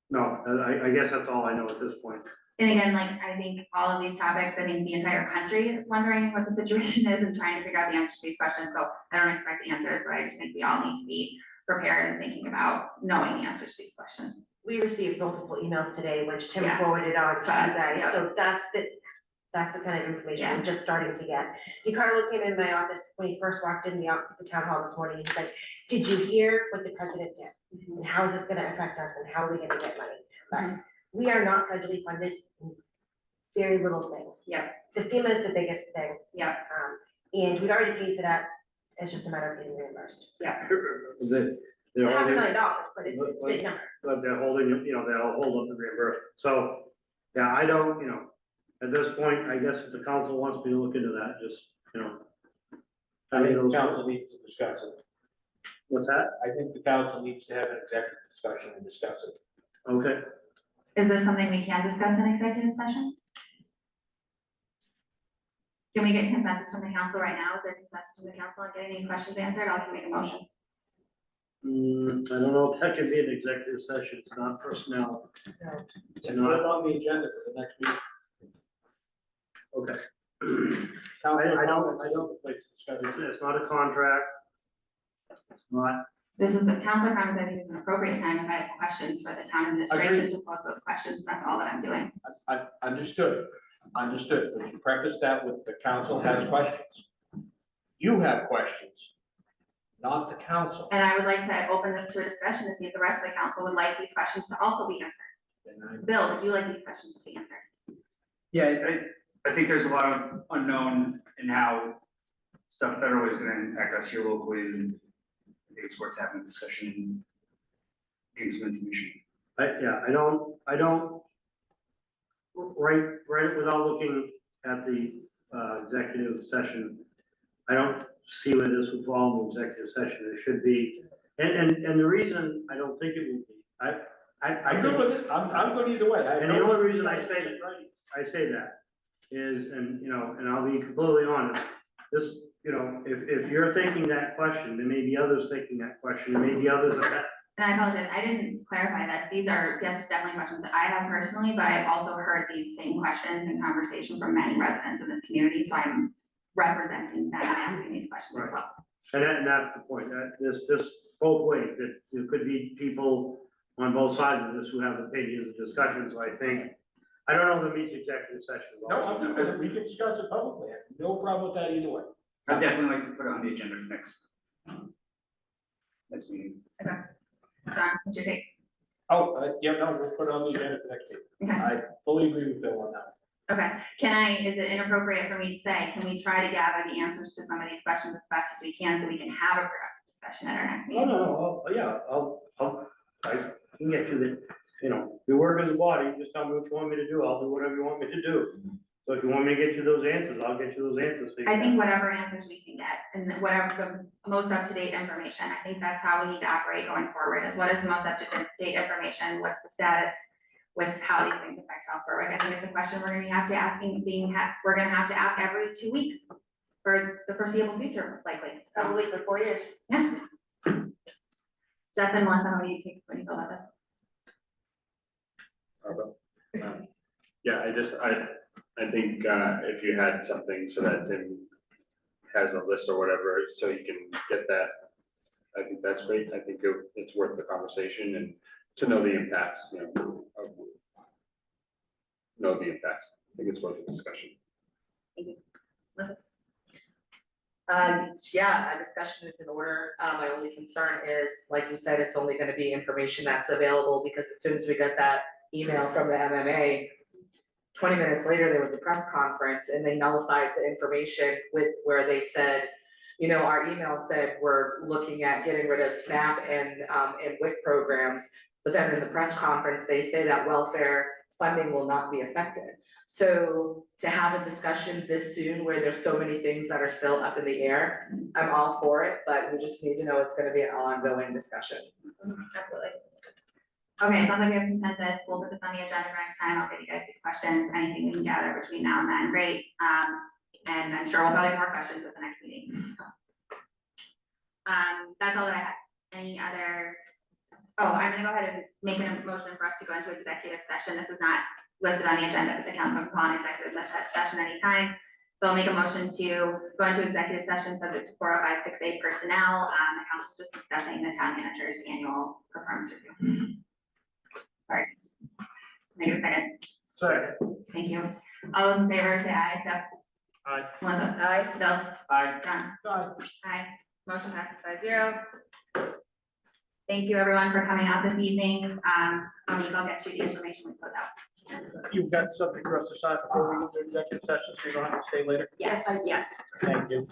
Speaker 5: No, I guess that's all I know at this point.
Speaker 2: And again, like, I think all of these topics, I think the entire country is wondering what the situation is and trying to figure out the answers to these questions, so I don't expect answers, but I just think we all need to be prepared and thinking about knowing the answers to these questions.
Speaker 4: We received multiple emails today, which Tim
Speaker 2: Yeah.
Speaker 4: forwarded on to you
Speaker 2: To us,
Speaker 4: guys,
Speaker 2: yeah.
Speaker 4: so that's the kind of information
Speaker 2: Yeah.
Speaker 4: we're just starting to get. DiCarlo came in my office when he first walked in the town hall this morning, he's like, did you hear what the president did? And how is this gonna affect us, and how are we gonna get money? But we are not federally funded, in very little things.
Speaker 2: Yeah.
Speaker 4: The FEMA is the biggest thing.
Speaker 2: Yeah.
Speaker 4: And we've already paid for that, it's just a matter of getting reimbursed.
Speaker 5: They're
Speaker 4: It's
Speaker 5: holding,
Speaker 4: $500,000, but it's a big number.
Speaker 5: but they're holding, they'll hold up the reimbursement. So, yeah, I don't, at this point, I guess if the council wants me to look into that, just,
Speaker 11: I think the council needs to discuss it.
Speaker 5: What's that?
Speaker 11: I think the council needs to have an executive discussion and discuss it.
Speaker 5: Okay.
Speaker 2: Is this something we can discuss in executive session? Can we get consensus from the council right now? Is there consensus from the council on getting these questions answered? I can make a motion.
Speaker 5: I don't know if that can be an executive session, it's not personnel.
Speaker 4: No.
Speaker 5: It's
Speaker 11: And put
Speaker 5: not,
Speaker 11: it on the agenda for the next meeting.
Speaker 5: okay.
Speaker 11: Council
Speaker 5: I don't-
Speaker 11: comments, like to discuss it.
Speaker 5: It's not a contract. It's not,
Speaker 2: This is, council comments, I think is an appropriate time if I have questions for the town administration to pose those questions. That's all that I'm doing.
Speaker 11: I understood, but you preface that with the council has questions. You have questions, not the council.
Speaker 2: And I would like to open this to a discussion to see if the rest of the council would like these questions to also be answered.
Speaker 11: And I-
Speaker 2: Bill, would you like these questions to be answered?
Speaker 10: Yeah, I think there's a lot of unknown in how stuff federal is gonna impact us here locally, and I think it's worth having a discussion and getting some information.
Speaker 5: I don't, right, without looking at the, executive session, I don't see where this would fall in the executive session. It should be, and the reason I don't think it would be,
Speaker 11: I'm good with it, I'm good either way.
Speaker 5: And the only reason I say that is, and I'll be completely honest, this, if you're thinking that question, there may be others thinking that question, there may be others that.
Speaker 2: And I apologize, I didn't clarify this. These are, yes, definitely questions that I have personally, but I've also heard these same questions and conversation from many residents in this community, so I'm representing them and asking these questions as well.
Speaker 5: And that's the point, that this both ways, that there could be people on both sides of this who have opinions and discussions, so I think, I don't know if it meets executive session.
Speaker 11: No, we can discuss it publicly, I have no problem with that either way.
Speaker 10: I'd definitely like to put it on the agenda for next meeting.
Speaker 2: John, what's your take?
Speaker 11: Oh, yeah, no, we'll put it on the agenda for next meeting.
Speaker 2: Okay.
Speaker 11: I fully agree with Bill on that.
Speaker 2: Okay, is it inappropriate for me to say, can we try to gather the answers to some of these questions as fast as we can so we can have a productive discussion at our next meeting?
Speaker 5: I can get you the, you work as a body, just tell me what you want me to do, I'll do whatever you want me to do. So if you want me to get you those answers, I'll get you those answers. So you
Speaker 2: I
Speaker 5: can-
Speaker 2: think whatever answers we can get and whatever the most up-to-date information, I think that's how we need to operate going forward, is what is the most up-to-date information, what's the status with how these things affect South Berwick. I think it's a question we're gonna have to we're gonna have to ask every 2 weeks for the foreseeable future, likely. So,
Speaker 4: Probably for 4 years.
Speaker 2: yeah. Jeff and Melissa, how do you feel about this?
Speaker 3: Yeah, I think, if you had something so that Tim has a list or whatever, so you can get that, I think that's great. I think it's worth the conversation and to know the impacts, know the impacts. I think it's worth the discussion.
Speaker 7: Yeah, a discussion is in order. My only concern is, like you said, it's only gonna be information that's available, because as soon as we get that email from the MMA, 20 minutes later, there was a press conference and they nullified the information with where they said, You know, our email said we're looking at getting rid of SNAP and WIC programs, but then in the press conference, they say that welfare funding will not be affected. So to have a discussion this soon where there's so many things that are still up in the air, I'm all for it, but we just need to know it's gonna be an ongoing discussion.
Speaker 2: Absolutely. Okay, sounds like we have consensus. We'll put this on the agenda for next time. I'll give you guys these questions, anything we can gather between now and then, great. And I'm sure we'll probably have more questions at the next meeting. That's all that I have. Any other? Oh, I'm gonna go ahead and make a motion for us to go into executive session. This is not listed on the agenda, but the council can call an executive session anytime. So I'll make a motion to go into executive session subject to 405-6A personnel. The council's just discussing the town manager's annual performance review. All right. Make a second.
Speaker 5: Second.
Speaker 2: Thank you. All those in favor, say aye. Jeff?
Speaker 5: Aye.
Speaker 2: Melissa? Aye. Bill?
Speaker 10: Aye.
Speaker 2: John?
Speaker 5: Aye.
Speaker 2: Aye. Motion passes 5-0. Thank you, everyone, for coming out this evening. Monique, I'll get you the information we put out.
Speaker 11: You've got something for us to sign before we go to executive session, so you don't have to stay later?
Speaker 2: Yes, yes.
Speaker 11: Thank you.